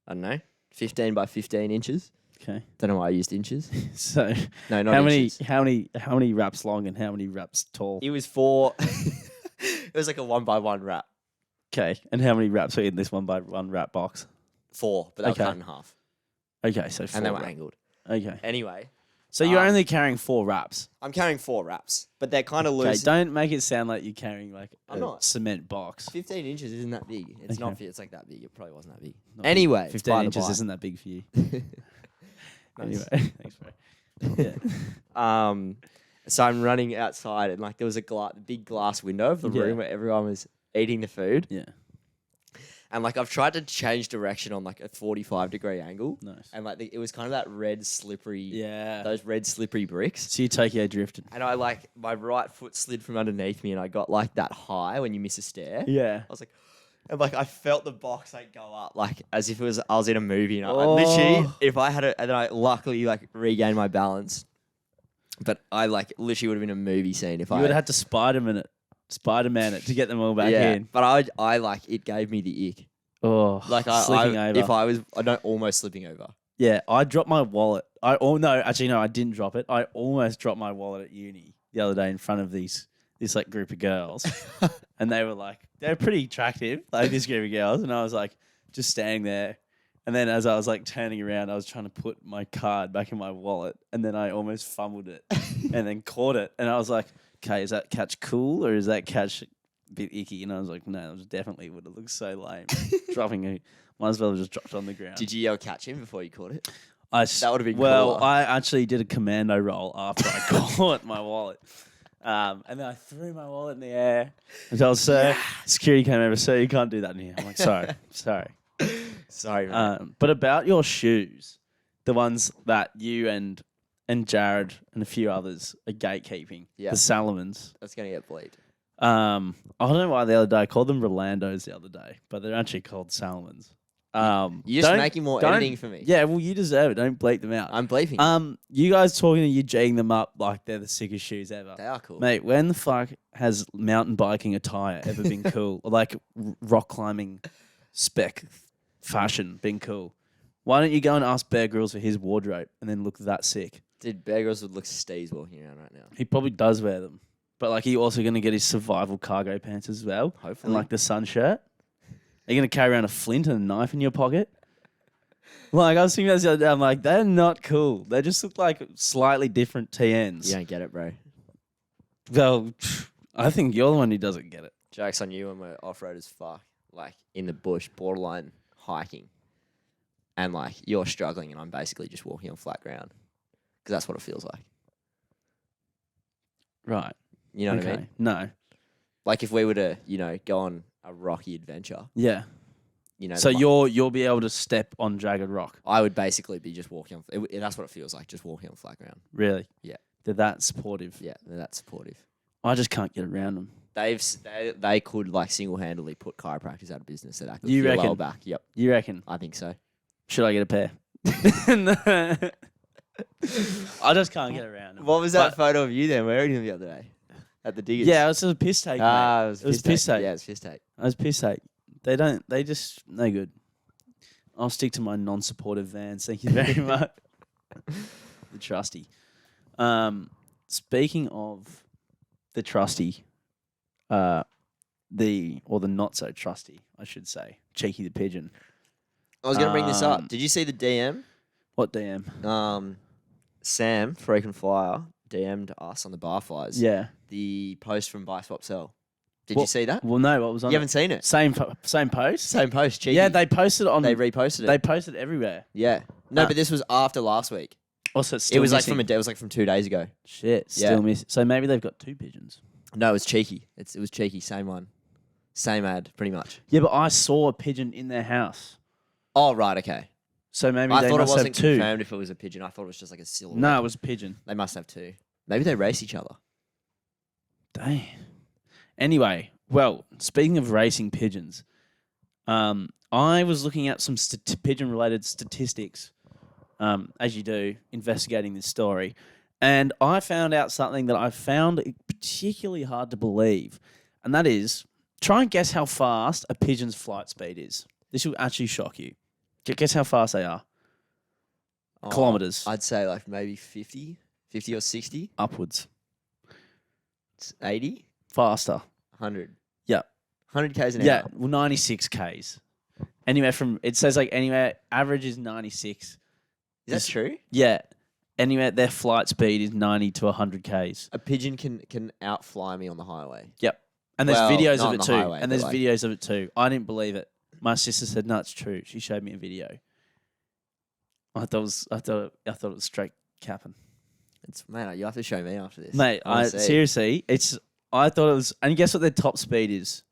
I don't know, 15 by 15 inches. Okay. Don't know why I used inches. So No, not inches. how many wraps long and how many wraps tall? It was 4. It was like a 1x1 wrap. Okay. And how many wraps are in this 1x1 wrap box? 4, but they Okay. were cut in half. Okay, so 4 And they were wraps. angled. Okay. Anyway, So you're only carrying 4 wraps. I'm carrying 4 wraps, but they're kind of Okay, loose. don't make it sound like you're carrying like I'm a not. cement box. 15 inches isn't that big. It's not. Okay. It's like that big. It probably wasn't that big. Not Anyway, 15 inches isn't that big for you. Nice. Anyway, thanks, bro. Yeah. So I'm running outside, and like there was a big glass window of the Yeah. room where everyone was eating the food, Yeah. and like I've tried to change direction on like a 45-degree angle, Nice. and like it was kind of that red slippery, Yeah. those red slippery bricks. So you Tokyo drifted. And I like my right foot slid from underneath me, and I got like that high when you miss a stair. Yeah. I was like, and like I felt the box like go up, like as if I was in a movie. And I Oh. literally, if I had it, and then I luckily like regained my balance. But I like literally would have been a movie scene if You I would have had to Spider-Man it to get them all back yeah. in. But I like it gave me the ick. Oh, Like slicking over. if I don't almost slipping over. Yeah, I dropped my wallet. No, I didn't drop it. I almost dropped my wallet at uni the other day in front of this like group of girls, and they were pretty attractive, like this group of girls, and I was like just standing there, and then as I was like turning around, I was trying to put my card back in my wallet, and then I almost fumbled it, and then caught it, and I was like, okay, is that catch cool or is that catch a bit icky? And I was like, no, it was definitely would have looked so lame. Might as well have just dropped it on the ground. Did you yell catch him before you caught it? That would have been well. cooler. I actually did a commando roll after I caught my wallet, and then I threw my wallet in the air. And so security came over. So you can't do that in here. I'm like, sorry. Sorry, man. But about your shoes, the ones that you and Jared and a few others are gatekeeping, Yeah. the Salomons. That's gonna get bleed. I don't know why the other day I called them Rolandos the other day, but they're actually called Salomons. You're just making more editing for me. Yeah, well, you deserve it. Don't bleep them out. I'm bleeping. You guys talking and you G'ing them up like they're the sickest shoes ever. They are cool. Mate, when the fuck has mountain biking attire ever been cool? Or like rock climbing spec fashion been cool? Why don't you go and ask Bear Grylls for his wardrobe and then look that sick? Dude, Bear Grylls would look steez walking around right now. He probably does wear them. But like, he also going to get his survival cargo pants as well. Hopefully. And like the sun shirt. Are you going to carry around a flint and a knife in your pocket? Like, I was thinking about this the other day, I'm like, they're not cool. They just look like slightly different TNs. You don't get it, bro. Well, I think you're the one who doesn't get it. Joke's on you when we're off-road as fuck. Like, in the bush, borderline hiking. And like, you're struggling and I'm basically just walking on flat ground. Because that's what it feels like. Right. You know what I mean? No. Like, if we were to, go on a rocky adventure, Yeah. So you'll be able to step on jagged rock. I would basically be just walking on. That's what it feels like, just walking on flat ground. Really? Yeah. They're that supportive. Yeah, they're that supportive. I just can't get around them. They could like single-handedly put chiropractors out of business. That You feel reckon? lower back. Yep, You reckon? I think so. Should I get a pair? I just can't get around them. What was that photo of you then? Where were you the other day? At the diggers. Yeah, it was a piss take. Mate. It was piss take. Yeah, it was piss take. I was piss take. They just no good. I'll stick to my non-supportive Vans. Thank you very much. The trusty. Speaking of the trusty, the not so trusty, I should say, Cheeky the pigeon. I was going to bring this up. Um, Did you see the DM? What DM? Sam, Freaking Flyer, DM'd us on the Barflies. Yeah. The post from Buy Swap Sell. Did you see that? Well, no. What was on? You it? haven't seen it? Same post. Same post, cheeky. Yeah, they posted it on. They reposted it. They posted everywhere. Yeah. No, Ah. but this was after last week. Also, it's It still was like missing. it was like from 2 days ago. Shit. Yeah. Still missing. So maybe they've got 2 pigeons. No, it was cheeky. It was cheeky. Same one. Same ad, pretty much. Yeah, but I saw a pigeon in their house. Oh, right, okay. So maybe I they thought it must wasn't have 2. confirmed if it was a pigeon. I thought it was just like a silhouette. No, it was a pigeon. They must have 2. Maybe they race each other. Dang. Anyway, well, speaking of racing pigeons, I was looking at some pigeon-related statistics, as you do, investigating this story, and I found out something that I found particularly hard to believe, and that is, try and guess how fast a pigeon's flight speed is. This will actually shock you. Guess how fast they are. Kilometers. I'd say like maybe 50 or 60. Upwards. It's 80, Faster. 100. Yeah. 100 k's an Yeah. hour. Well, 96 Ks. Anywhere from, it says like anywhere, average is 96. Is that true? Yeah. Anywhere, their flight speed is 90 to 100 Ks. A pigeon can outfly me on the highway. Yep. And there's Well, videos not of on it the too. highway, And but there's like- videos of it too. I didn't believe it. My sister said, no, it's true. She showed me a video. I thought it was straight capping. Mate, you have to show me after this. Mate, wanna see. seriously, I thought it was, and guess what their top speed is?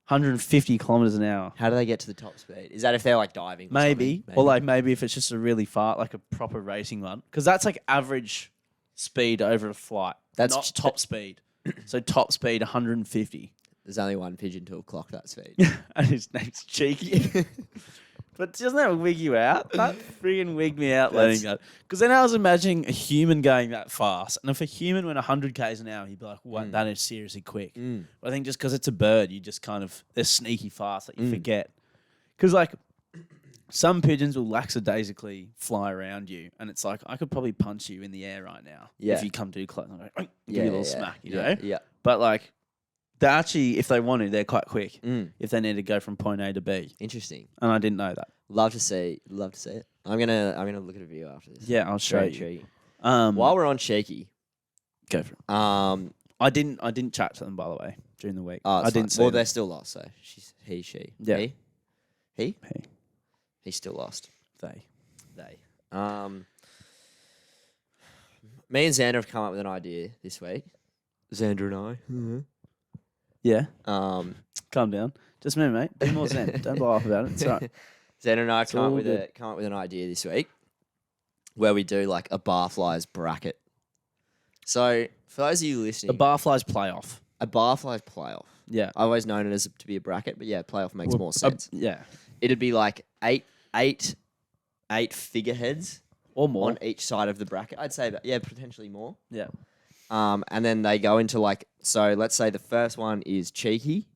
150 kilometers an hour. How do they get to the top speed? Is that if they're like diving? Or Maybe. something? Or like maybe if it's just a really far, like a proper racing one. Because that's like average speed over a flight. That's not top speed. So top speed 150. There's only one pigeon to have clocked that speed. And his name's Cheeky. But doesn't that wig you out? That friggin' wigged me out letting go. Because then I was imagining a human going that fast. And if a human went 100 k's an hour, he'd be like, what? That is seriously quick. But I think just because it's a bird, you just kind of, they're sneaky fast that you forget. Because like some pigeons will lackadaisically fly around you. And it's like, I could probably punch you in the air right now. Yeah. If you come too close. I'm like, give you a little smack, you know? Yeah. But like, they actually, if they want to, they're quite quick. Mm. If they need to go from point A to B. Interesting. And I didn't know that. Love to see it. I'm gonna look at a video after this. Yeah, I'll show Very you. intriguing. While While we're on Cheeky, go for it. I didn't chat to them by the way during the week. oh, it's I didn't fine. see Well, them. they're still lost. So she. Yeah. He. Hey, He's still lost. they. They. Me and Xander have come up with an idea this week. Xander and Yeah, I. calm down. Just me, mate. Be more zen. Don't blow up about it. It's all right. Xander and I have come all up with an idea this week where we do like a barflies bracket. So for those of you listening, A barflies playoff. a barflies playoff. Yeah. I've always known it as to be a bracket, but yeah, playoff makes more sense. Yeah. It'd be like eight figureheads Or more. on each side of the bracket. I'd say, potentially more. Yeah. And then they go into like, so let's say the first one is Cheeky.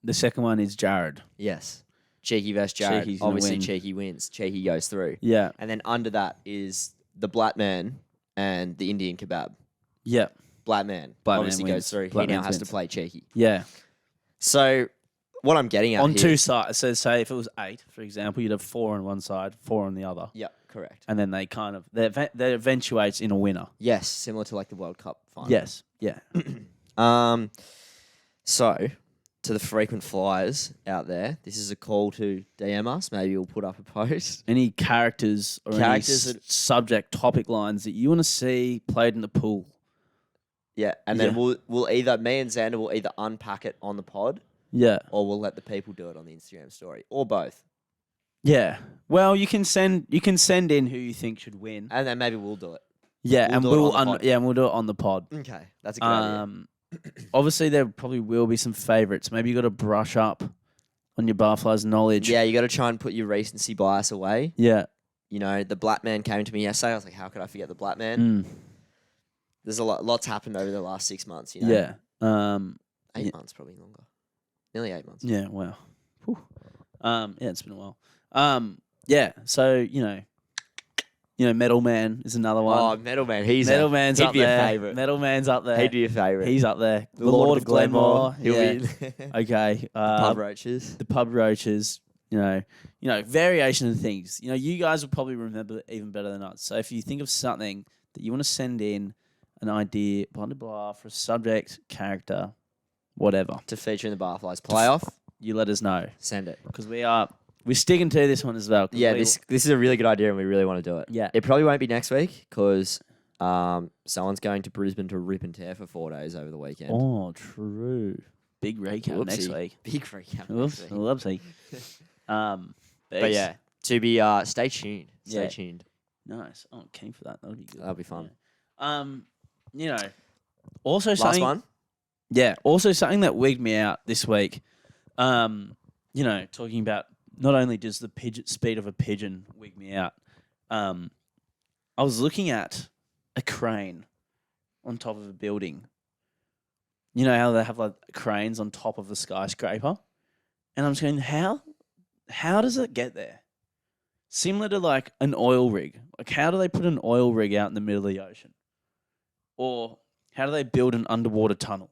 The second one is Jared. Yes. Cheeky versus Jared. Cheeky's gonna Obviously, win. Cheeky wins. Cheeky goes through. Yeah. And then under that is the Black Man and the Indian Kebab. Yeah. Black Man Black Man obviously wins. goes through. Black he now Man has to wins. play Cheeky. Yeah. So what I'm getting at On here, two sides. So say if it was 8, for example, you'd have 4 on one side, 4 on the other. Yep, correct. And then they kind of, that eventuates in a winner. Yes, similar to like the World Cup final. Yes. Yeah. So to the frequent flyers out there, this is a call to DM us. Maybe we'll put up a post. Any characters or Characters any that- subject topic lines that you want to see played in the pool. Yeah, and then Yeah. we'll either me and Xander will either unpack it on the pod Yeah. or we'll let the people do it on the Instagram story or both. Yeah. Well, you can send in who you think should win. And then maybe we'll do it. Yeah, we'll and do it we'll on the pod. and we'll do it on the pod. Okay, that's a good idea. Obviously there probably will be some favorites. Maybe you got to brush up on your barflies knowledge. Yeah, you got to try and put your recency bias away. Yeah. You know, the Black Man came to me yesterday. I was like, how could I forget the Black Man? Mm. There's lots happened over the last 6 months, you know? Yeah. 8 yeah. months, probably longer. Nearly 8 months. Yeah, wow. Whew. Yeah, it's been a while. Yeah, so, Metal Man is another one. Oh, Metal Man. He'd Man's up be there. a favourite. Metal Man's up there. He'd be a favourite. He's up there. The Lord of Glenmore. He'll yeah. be Okay. Pub Roaches. The pub roaches. Variation of things. You guys will probably remember even better than us. So if you think of something that you want to send in, an idea, blah, blah, blah, for a subject, character, whatever, To feature in the Barflies playoff, you let us know. send it. Because we're sticking to this one as well. 'cause Yeah, we- this is a really good idea and we really want to do it. Yeah. It probably won't be next week because someone's going to Brisbane to rip and tear for 4 days over the weekend. Oh, true. Big recap next Whoopsie. week. Big recap Oops, next week. whoopsie. But yeah, to be stay tuned. Stay Yeah. tuned. Nice. Oh, keen for that. That'll be good. That'll be fun. Yeah. Also Last something. one. Yeah. Also something that wigged me out this week. Talking about not only does the speed of a pigeon wig me out. I was looking at a crane on top of a building. You know how they have like cranes on top of a skyscraper, and I'm just going, how does it get there? similar to like an oil rig. Like, how do they put an oil rig out in the middle of the ocean? Or how do they build an underwater tunnel?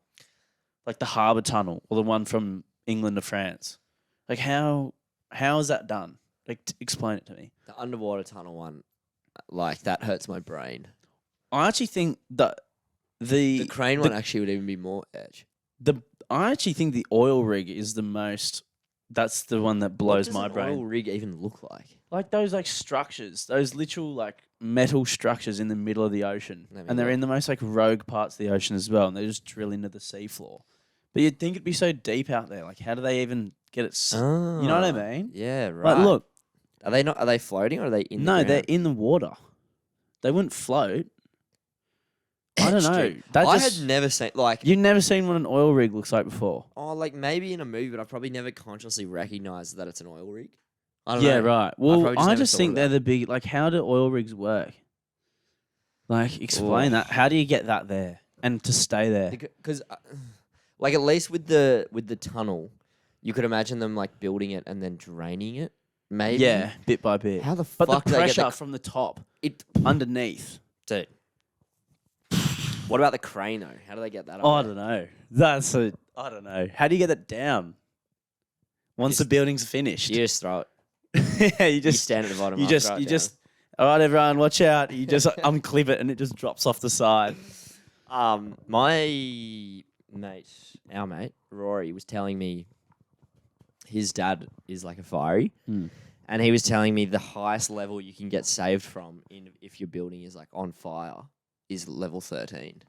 Like the harbour tunnel or the one from England to France. Like, how is that done? Like, explain it to me. The underwater tunnel one, like, that hurts my brain. I actually think that The crane one actually would even be more edge. I actually think the oil rig is the most. That's the one that blows my brain. What does an oil rig even look like? Like those like structures, those literal like metal structures in the middle of the ocean, Let me and they're look. in the most like rogue parts of the ocean as well, and they just drill into the seafloor. But you'd think it'd be so deep out there. Like, how do they even get it? You know what I mean? Yeah, right. Like, look, Are they not? Are they floating or are they in the no, ground? they're in the water. They wouldn't float. I don't Etched, know. dude. That I just had never seen, like, you've never seen what an oil rig looks like before. like maybe in a movie, but I've probably never consciously recognized that it's an oil rig. I don't Yeah, know. right. Well, probably just I never just thought think of they're that. the big. Like, how do oil rigs work? Like, explain that. How do you get that there and to stay there? Because, like, at least with the tunnel, you could imagine them like building it and then draining it. Maybe. Yeah, bit by bit. How the But fuck the do they get pressure the from the top it? underneath. Dude. What about the crane though? How do they get that? Oh, I up don't know. I don't know. How do you get that down? Once the Just- building's finished. You just throw it. Yeah, you You just stand at the bottom. you I'll just throw it you down. just all right, everyone, watch out. You just unclip it and it just drops off the side. My mate, our mate Rory, was telling me his dad is like a fiery, and he was telling me the highest level you can get saved from if your building is like on fire is level 13.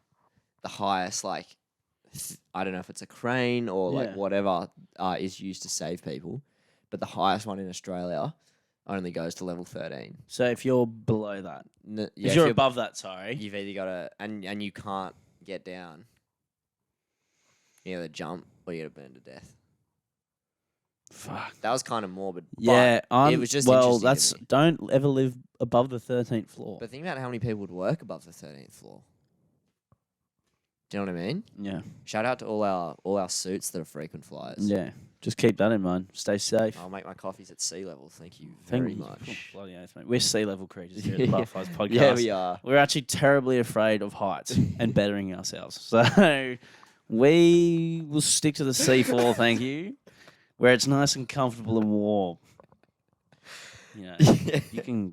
The highest, like, I don't know if it's a crane or like Yeah. whatever is used to save people, but the highest one in Australia only goes to level 13. So if you're below that, Yeah, if you're above that, sorry. you've either got to and you can't get down. You either jump or you get to burn to death. Fuck. That was kind of morbid. Yeah, it was just well. interesting to That's me. don't ever live above the 13th floor. But think about how many people would work above the 13th floor. Do you know what I mean? Yeah, Shout out to all our suits that are frequent flyers. yeah. Just keep that in mind. Stay safe. I'll make my coffees at sea level. Thank you Thank very you. much. Bloody oath, mate. We're sea level creatures here at the Butterflies Podcast. Yeah, we are. We're actually terribly afraid of heights and bettering ourselves. So we will stick to the sea floor, thank you, where it's nice and comfortable and warm. You know,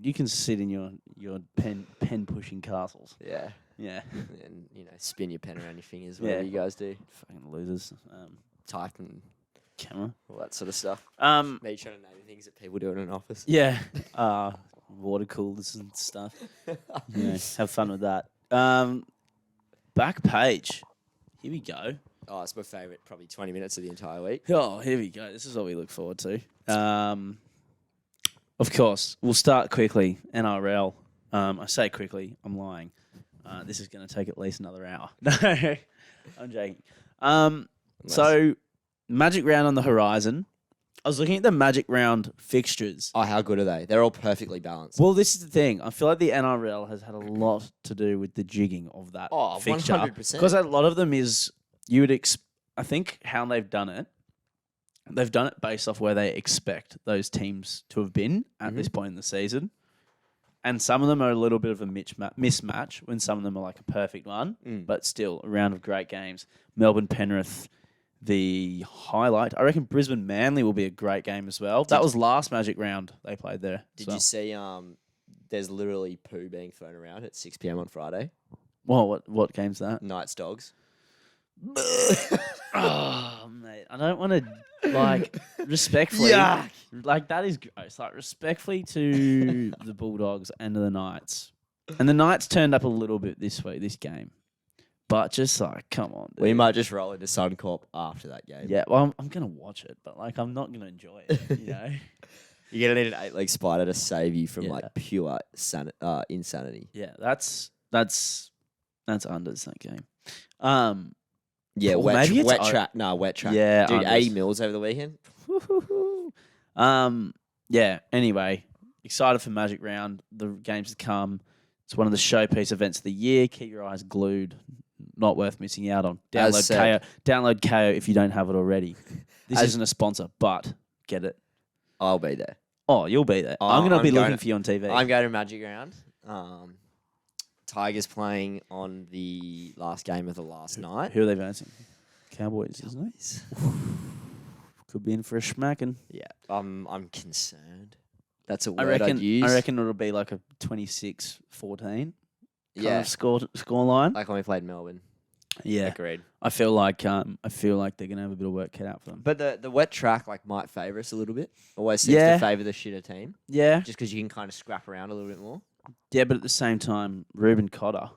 you can sit in your pen pushing castles. Yeah. Yeah, And, spin your pen around your fingers, Yeah. whatever you guys do. fucking losers. Type and Camera. all that sort of stuff. Me trying to name things that people do in an office. Yeah. Water coolers and stuff. Have fun with that. Back page. Here we go. Oh, it's my favourite, probably 20 minutes of the entire week. Oh, here we go. This is what we look forward to. Of course, we'll start quickly. NRL. I say quickly. I'm lying. This is going to take at least another hour. No, I'm joking. So, Magic Round on the horizon. I was looking at the Magic Round fixtures. Oh, how good are they? They're all perfectly balanced. Well, this is the thing. I feel like the NRL has had a lot to do with the jigging of that Oh, fixture. 100%. Because a lot of them is, I think how they've done it based off where they expect those teams to have been at this point in the season. And some of them are a little bit of a mismatch when some of them are like a perfect one, but still a round of great games. Melbourne Penrith, the highlight. I reckon Brisbane Manly will be a great game as well. That was last Magic Round they played there. Did you see there's literally poo being thrown around at 6 p.m. on Friday? Well, what game's that? Knights Dogs. Oh, mate. I don't want to, respectfully. Yuck. That is gross. Respectfully to the Bulldogs and to the Knights. And the Knights turned up a little bit this game. But just, come on, dude. We might just roll into Suncorp after that game. Yeah, well, I'm going to watch it, but, I'm not going to enjoy it, You're going to need an 8-leg spider to save you from, Yeah. pure insanity. Yeah, that's unders, that game. Yeah, Or maybe it's wet track. No, wet track. Yeah, Dude, unders. 80 mils over the weekend. Yeah, anyway, excited for Magic Round, the games to come. It's one of the showpiece events of the year. Keep your eyes glued. Not worth missing out on. As Download said. KO. Download KO if you don't have it already. This As- isn't a sponsor, but get it. I'll be there. Oh, you'll be there. Oh, I'm going to I'm be going looking to- for you on TV. I'm going to Magic Round. Tigers playing on the last game of the last night. Who are they versing? Cowboys, isn't it? Could be in for a smacking. Yeah, I'm concerned. That's a I word reckon. I'd use. I reckon it'll be like a 26-14 kind Yeah, of score line. like when we played Melbourne. Yeah, Agreed. I feel like they're gonna have a bit of work cut out for them. But the wet track might favour us a little bit. Always seems Yeah. to favour the shitter team, Yeah, just because you can kind of scrap around a little bit more. yeah, but at the same time, Ruben Cotter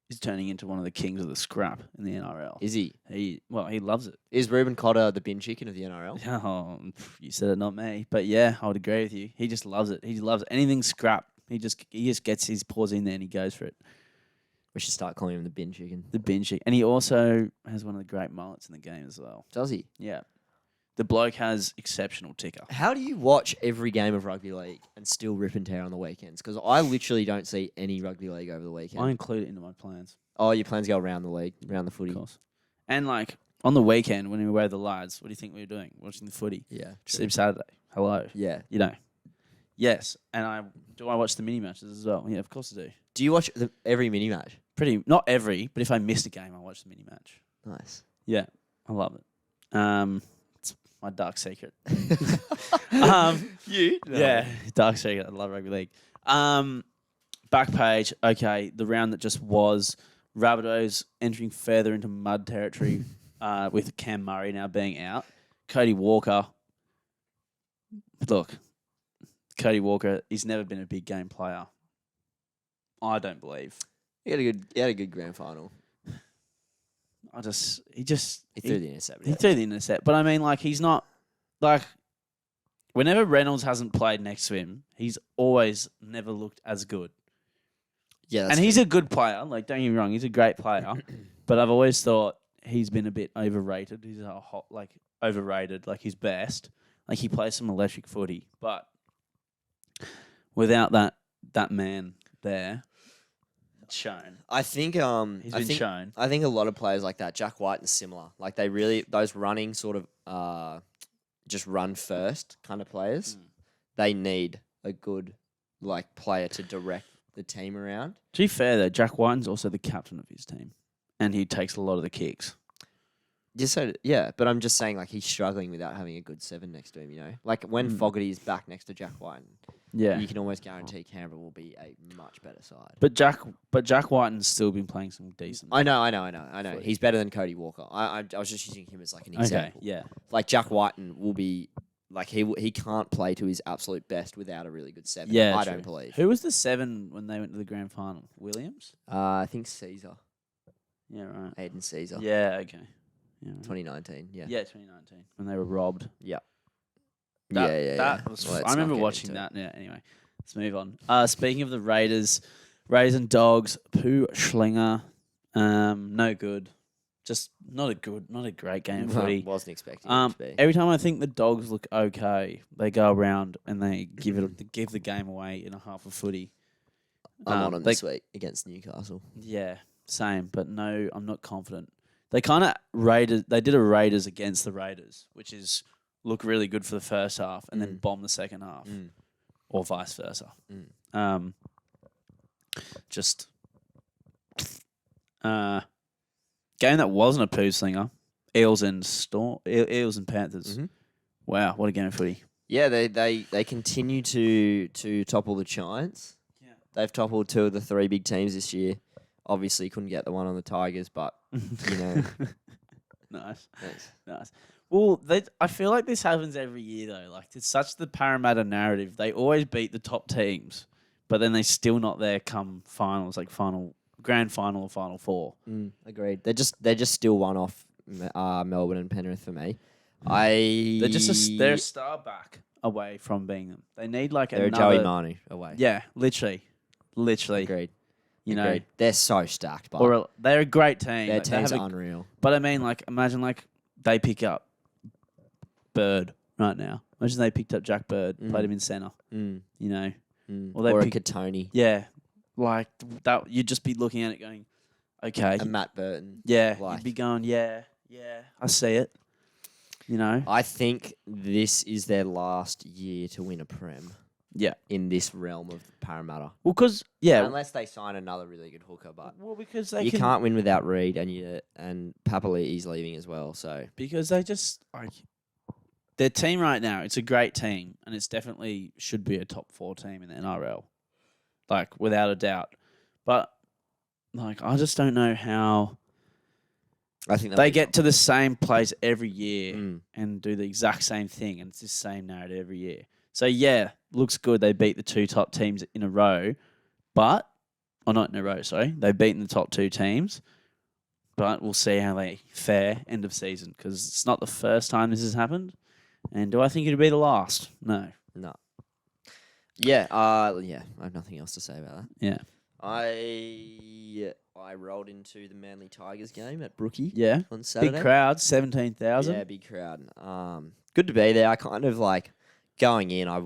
is turning into one of the kings of the scrap in the NRL. Is he? He loves it. Is Ruben Cotter the bin chicken of the NRL? Oh, you said it, not me. But yeah, I would agree with you. He just loves it. He loves anything scrap. He just gets his paws in there and he goes for it. We should start calling him the bin chicken. The binge. And he also has one of the great mullets in the game as well. Does he? Yeah. The bloke has exceptional ticker. How do you watch every game of rugby league and still rip and tear on the weekends? Because I literally don't see any rugby league over the weekend. I include it into my plans, Oh, your plans go around the league, around the footy. of course. And like on the weekend when we were with the lads, what do you think we were doing? Watching the footy. Yeah. Sleep Saturday. Hello. Yeah. You know. Yes. And I watch the mini matches as well. Yeah, of course I do. Do you watch every mini match? Not every, but if I missed a game, I watch the mini match. Nice. Yeah, I love it. It's my dark secret. You? Yeah, dark secret. I love rugby league. Back page. Okay, the round that just was. Rabbitohs entering further into mud territory with Cam Murray now being out. Cody Walker. Look, Cody Walker. He's never been a big game player. I don't believe. He had a good grand final. He He threw the intercept. He threw the intercept, but I mean, like, he's not like whenever Reynolds hasn't played next to him, he's always never looked as good. Yeah, And he's a good player. Like, don't get me wrong, he's a great player. But I've always thought he's been a bit overrated. He's overrated, like his best. Like he plays some electric footy, but without that man there, it's shown. I think He's been shown. I think a lot of players like that, Jack White and similar, like they really those running sort of just run first kind of players. They need a good like player to direct the team around. To be fair though, Jack Whiten's also the captain of his team, and he takes a lot of the kicks. Yeah, but I'm just saying like he's struggling without having a good 7 next to him. You know, like when Fogarty is back next to Jack White, Yeah, you can almost guarantee Canberra will be a much better side. but Jack Whiten's still been playing some decent. I know. He's better than Cody Walker. I was just using him as like an example. Okay, yeah. Like Jack Whiten will be like he can't play to his absolute best without a really good 7. Yeah, I true. don't believe. Who was the 7 when they went to the grand final? Williams? I think Caesar, Yeah, right. Aiden Caesar, Yeah, okay. Yeah, right. 2019. Yeah, Yeah, 2019 when they were robbed. yeah. That was. Well, let's I remember not get watching into it. that. Yeah. Anyway, let's move on. Speaking of the Raiders and Dogs, Pooh Schlinger, no good. Just not a great game of footy. Wasn't expecting it to be. Every time I think the Dogs look okay, they go around and they give the game away in a half of footy. I'm on them this week against Newcastle. Yeah, same. But no, I'm not confident. They kind of They did a Raiders against the Raiders, which is look really good for the first half and then bomb the second half, or vice versa. Just game that wasn't a poo slinger. Eels and Panthers. Wow, what a game of footy! Yeah, they continue to topple the Giants. Yeah. They've toppled 2 of the 3 big teams this year. Obviously, couldn't get the one on the Tigers, but you know, Nice. thanks. Well, I feel like this happens every year though. Like it's such the Parramatta narrative. They always beat the top teams, but then they still not there come finals, like grand final or final 4. Agreed. They're just still one off Melbourne and Penrith for me. They're a star back away from being them. They need like they're another. Joey Manu away. Yeah, literally. Agreed. You know, Agreed. They're so stacked, but or they're a great team. their Like, they team's have unreal. But I mean, like, imagine like they pick up Bird right now. Imagine they picked up Jack Bird, played him in centre. You know, Or a Katoni. yeah, like that. You'd just be looking at it going, okay, And Matt Burton. yeah. like- You'd be going, yeah, I see it. You know? I think this is their last year to win a Prem Yeah. in this realm of Parramatta. Well, because Unless they sign another really good hooker, but because they you can, can't win without Reed, and Papali'i's leaving as well. So because they just like their team right now. It's a great team, and it's definitely should be a top 4 team in the NRL, like without a doubt. But like, I just don't know how I think they get to the same place every year Mm. and do the exact same thing, and it's the same narrative every year. So yeah, looks good. They beat the 2 top teams in a row, but not in a row. Sorry, they've beaten the top 2 teams, but we'll see how they fare end of season because it's not the first time this has happened. And do I think it'll be the last? No. No. Yeah. Yeah. I have nothing else to say about that. Yeah. I rolled into the Manly Tigers game at Brookie Yeah. on Saturday. Big crowd, 17,000. Yeah, big crowd. Good to be there. I kind of like going in. I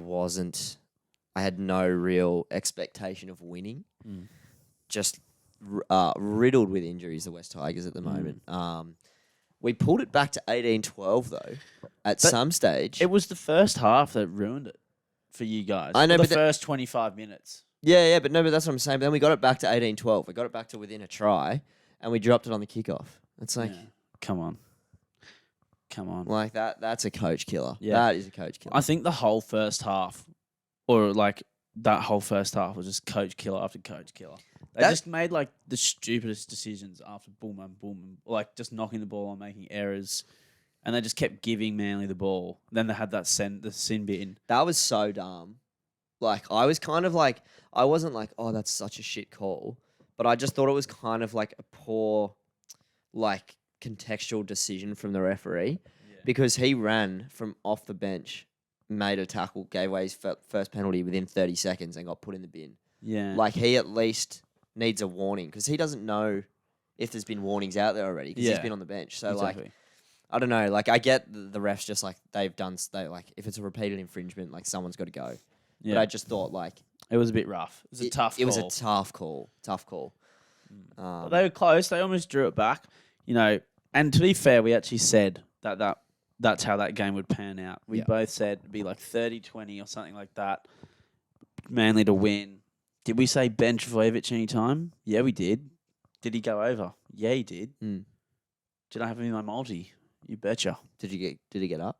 had no real expectation of winning. Mm. Just riddled with injuries. The West Tigers at the moment. We pulled it back to 18-12 though. At some stage, It was the first half that ruined it for you guys. I know, Or the but first 25 minutes. yeah, but that's what I'm saying. But then we got it back to 18-12. We got it back to within a try, and we dropped it on the kickoff. It's like, Yeah. Come on. like that's a coach killer. Yeah. That is a coach killer. I think the whole first half, or like that whole first half, was just coach killer after coach killer. They just made like the stupidest decisions after boom and boom, like just knocking the ball and making errors, and they just kept giving Manly the ball. Then they had the sin bin. That was so dumb. Like, I was kind of like, I wasn't like, oh, that's such a shit call. But I just thought it was kind of like a poor, like, contextual decision from the referee because he ran from off the bench, made a tackle, gave away his first penalty within 30 seconds and got put in the bin. Yeah, Like, he at least needs a warning because he doesn't know if there's been warnings out there already because he's been on the bench. So, exactly. like, I don't know. Like, I get the refs just like they like if it's a repeated infringement, like someone's got to go. Yeah. But I just thought like it was a bit rough. It was a tough. It was a call. tough call. Tough call. Well, they were close. They almost drew it back. You know, and to be fair, we actually said that's how that game would pan out. We both said it'd be like 30-20 or something like that. Manly to win. Did we say bench Vojevic any time? Yeah, we did. Did he go over? Yeah, he did. Did I have him in my multi? You betcha. Did he get up?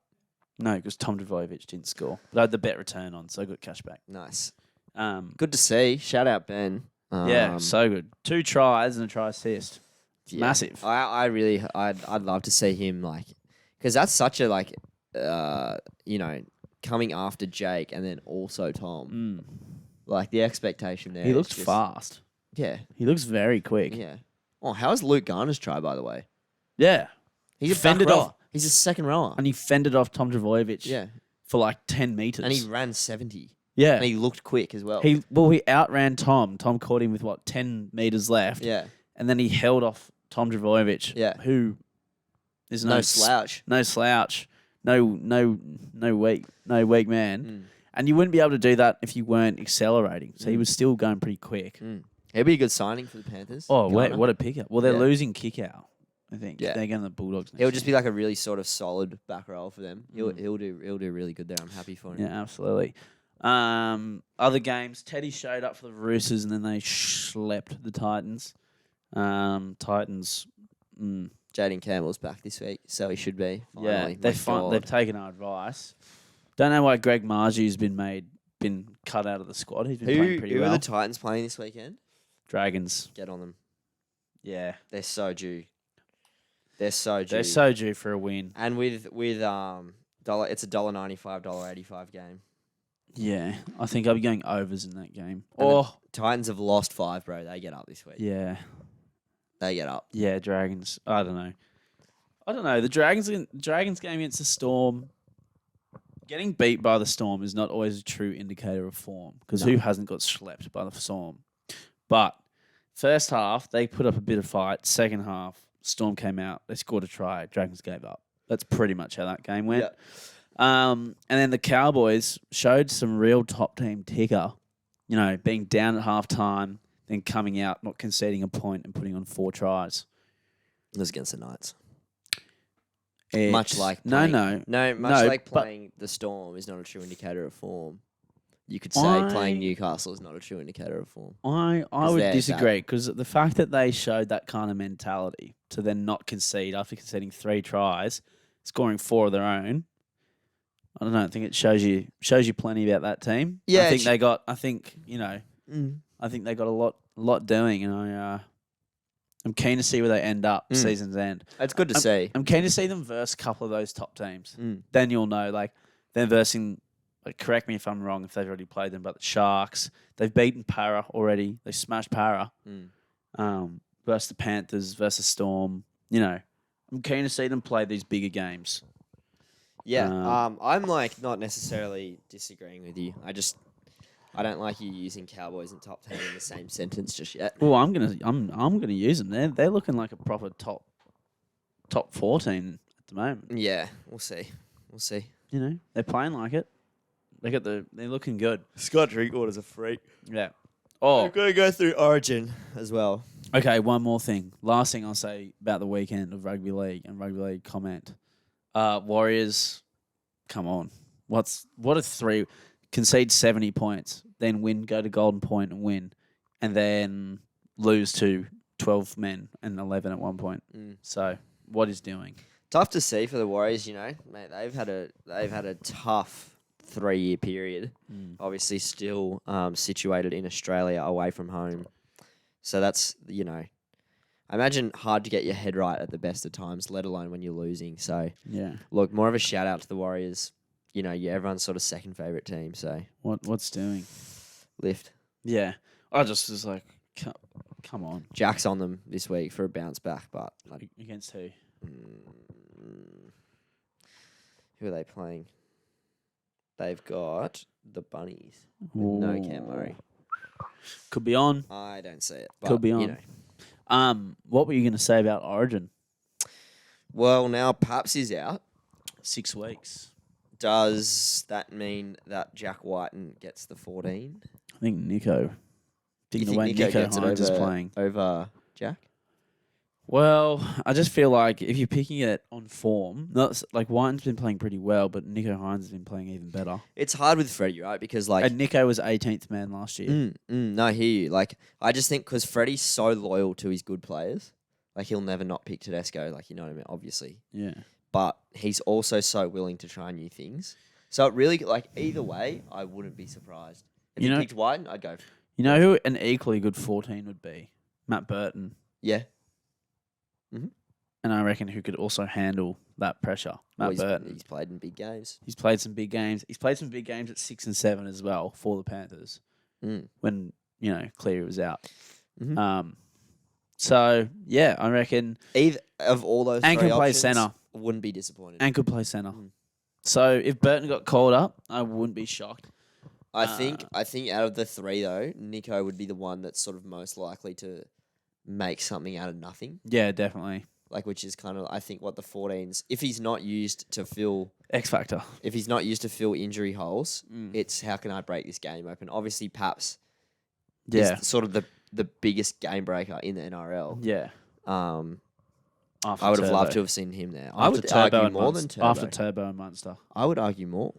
No, because Tom Trbojevic didn't score. But I had the bet return on, so I got cash back. Nice. Um, Good to see. Shout out Ben. yeah, so good. 2 tries and a try assist. It's massive. I'd love to see him like, because that's such a like, coming after Jake and then also Tom. Like the expectation there. He looks just, fast. Yeah. He looks very quick. Yeah. Oh, how's Luke Garner's try, by the way? Yeah. He's a Fended back rower. off. He's a second rower. And he fended off Tom Trbojevic Yeah. for like 10 metres. And he ran 70. yeah. And he looked quick as well. He outran Tom. Tom caught him with 10 metres left. Yeah. And then he held off Tom Trbojevic. Yeah. Who is No slouch. No slouch. No weak man. Mm. And you wouldn't be able to do that if you weren't accelerating. So he was still going pretty quick. Mm. He'd be a good signing for the Panthers. Oh, wait, Garner. what a pickup. Well, they're Yeah. losing kick out, I think. Yeah. They're going to the Bulldogs next He'll just year. be like a really sort of solid back row for them. He'll do really good there. I'm happy for him. Yeah, absolutely. Other games, Teddy showed up for the Roosters and then they schlepped the Titans. Titans, Jaden Campbell's back this week, so he should be. yeah, Finally. they've taken our advice. Don't know why Greg Marju's been cut out of the squad. He's been playing pretty who well. are the Titans playing this weekend? Dragons. Get on them. Yeah, They're so due. They're so due. they're so due for a win. And with dollar, it's a $1.95, $1.85 game. Yeah, I think I'll be going overs in that game. And Oh, Titans have lost 5, bro. They get up this week. yeah. They get up. Yeah, Dragons. I don't know. The Dragons game against the Storm. Getting beat by the Storm is not always a true indicator of form because who hasn't got schlepped by the Storm? But first half they put up a bit of fight. Second half, Storm came out. They scored a try. Dragons gave up. That's pretty much how that game went. Yeah. And then the Cowboys showed some real top team ticker. You know, being down at half time, then coming out, not conceding a point and putting on 4 tries. It was against the Knights. Much like no, playing, no, much no, like but playing the Storm is not a true indicator of form. You could say I- playing Newcastle is not a true indicator of form. I 'Cause would they're disagree because the fact that they showed that kind of mentality to then not concede after conceding 3 tries, scoring 4 of their own. I don't know. I think it shows you plenty about that team. Yeah, I think it they got. I think Mm. I think they got a lot doing, and I'm keen to see where they end up season's end. It's good to see. I'm keen to see them verse a couple of those top teams. Mm. Then you'll know, like, they're versing, like, correct me if I'm wrong if they've already played them, but the Sharks, they've beaten Para already. They smashed Para. Versus the Panthers, versus Storm. I'm keen to see them play these bigger games. Yeah, I'm like not necessarily disagreeing with you. I don't like you using Cowboys and top 10 in the same sentence just yet. Well, I'm gonna use them. They're looking like a proper top 14 at the moment. Yeah, we'll see. They're playing like it. They're looking good. Scott Drinkwater's a freak. Yeah. We're Oh, going to go through Origin as well. okay. One more thing. Last thing I'll say about the weekend of rugby league and rugby league comment. Warriors, come on. What a 3 concede 70 points, then go to Golden Point and win, and then lose to 12 men and 11 at one point. So what is doing? Tough to see for the Warriors, mate. They've had a tough 3-year period. Obviously, still situated in Australia, away from home. So that's I imagine hard to get your head right at the best of times, let alone when you're losing. So Yeah. look, more of a shout out to the Warriors. Everyone's sort of second favorite team. So What's doing? lift. Yeah. I just was like, come on. Jack's on them this week for a bounce back, but Against who? who are they playing? They've got the Bunnies. With no Cam Murray. Could be on. I don't see it. But, Could be on. What were you going to say about Origin? Well, now Paps is out. 6 weeks. Does that mean that Jack Whiten gets the 14? I think Nico. You the way think Nico gets it Hines is playing. over Jack? Well, I just feel like if you're picking it on form, not like Whiten's been playing pretty well, but Nico Hines has been playing even better. It's hard with Freddie, right? Because And Nico was 18th man last year. No, I hear you. Like, I just think because Freddie's so loyal to his good players, like he'll never not pick Tedesco. Like, you know what I mean? Obviously. Yeah. But he's also so willing to try new things. So it really, like, either way, I wouldn't be surprised. If he picked Whiten, I'd go. You know who an equally good 14 would be? Matt Burton. Yeah. And I reckon who could also handle that pressure. Matt Burton. He's played in big games. He's played some big games. He's played some big games at 6 and 7 as well for the Panthers when, Cleary was out. So, yeah, I reckon. Either of all those And three can play options, centre. wouldn't be disappointed. And could play centre. So if Burton got called up, I wouldn't be shocked. I think out of the three, though, Nico would be the one that's sort of most likely to make something out of nothing. Yeah, definitely. Like, which is kind of, I think, what the 14s, if he's not used to fill X factor. If he's not used to fill injury holes, it's how can I break this game open? Obviously, Paps is sort of the biggest game breaker in the NRL. Yeah. I would have loved to have seen him there. I After would Turbo argue and more than Turbo. After Turbo and Munster. I would argue more.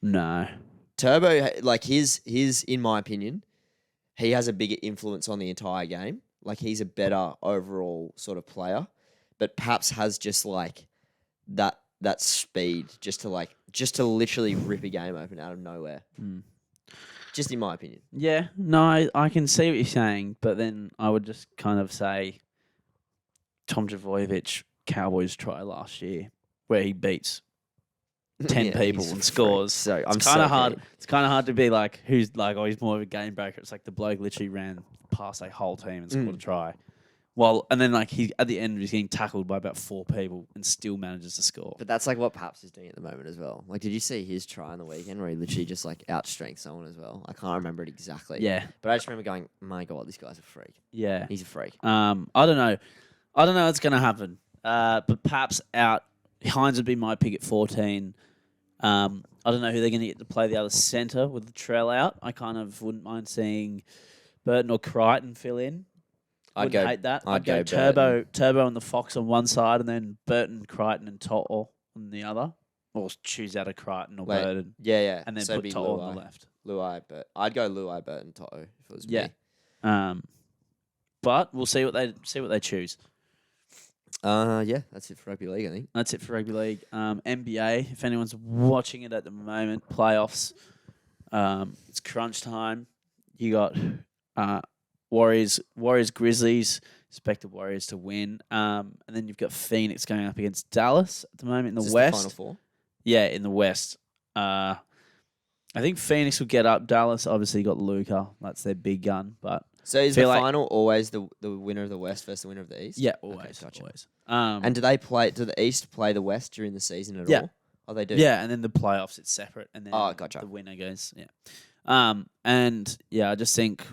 No. Turbo, like his, in my opinion, he has a bigger influence on the entire game. Like he's a better overall sort of player, but Paps has just like that speed just to literally rip a game open out of nowhere. Just in my opinion. Yeah. No, I can see what you're saying, but then I would just kind of say Tom Trbojevic Cowboys try last year where he beats 10 Yeah, people he's and a scores. freak. So I'm it's kind of so hard. keen. It's kind of hard to be like who's like he's more of a game breaker. It's like the bloke literally ran past a whole team and scored a try. Well, and then like he at the end he's getting tackled by about 4 people and still manages to score. But that's like what Paps is doing at the moment as well. Like, did you see his try on the weekend where he literally just like outstrength someone as well? I can't remember it exactly. Yeah. But I just remember going, my God, this guy's a freak. Yeah. He's a freak. I don't know. I don't know what's going to happen. But Paps out. Hines would be my pick at 14. I don't know who they're going to get to play the other centre with the Trell out. I kind of wouldn't mind seeing Burton or Crichton fill in. Wouldn't go- hate that. I'd I'd go go Turbo and the Fox on one side, and then Burton, Crichton, and Toto on the other. Or choose out of Crichton or Wait, Burton, yeah. and then so it'd put be Toto on the left. Luai, but I'd go Luai, Burton, Toto if it was Yeah. me. But we'll see what they choose. Yeah, that's it for rugby league, I think. That's it for rugby league. NBA, if anyone's watching it at the moment, playoffs. It's crunch time. You got Warriors, Grizzlies. Expect the Warriors to win. And then you've got Phoenix going up against Dallas at the moment in the Is this West. the Final Four? Yeah, in the West. I think Phoenix will get up. Dallas obviously got Luka. That's their big gun. But So is the feel like- final always the winner of the West versus the winner of the East? yeah, Okay, always, gotcha. always. And do the East play the West during the season at Yeah. all? Oh, they do. Yeah, and then the playoffs, it's separate, and then Oh, gotcha. the winner goes. Yeah, and yeah, I just think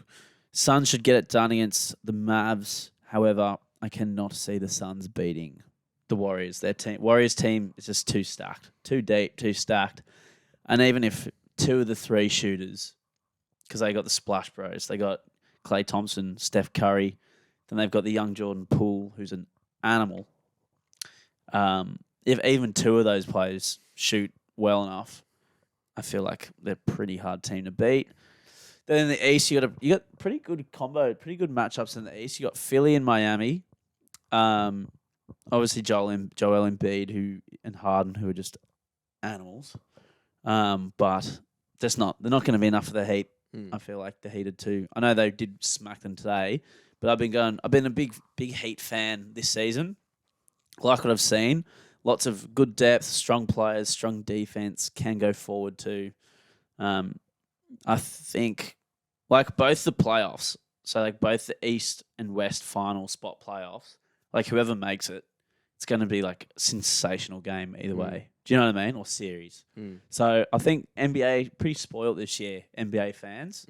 Suns should get it done against the Mavs. However, I cannot see the Suns beating the Warriors. Warriors team is just too stacked, too deep, too stacked. And even if two of the three shooters, because they got the Splash Bros, they got Klay Thompson, Steph Curry, then they've got the young Jordan Poole, who's an animal. If even two of those players shoot well enough, I feel like they're a pretty hard team to beat. Then in the East, you got pretty good combo, pretty good matchups in the East. You got Philly and Miami. Obviously Joel Embiid and Harden, who are just animals. But they're not going to be enough for the Heat. I feel like the Heat are too. I know they did smack them today, but I've been a big Heat fan this season. Like what I've seen, lots of good depth, strong players, strong defense, can go forward too. I think like both the playoffs, so like both the East and West final spot playoffs, like whoever makes it, it's going to be like a sensational game either way. Do you know what I mean? Or series. So I think NBA pretty spoiled this year, NBA fans.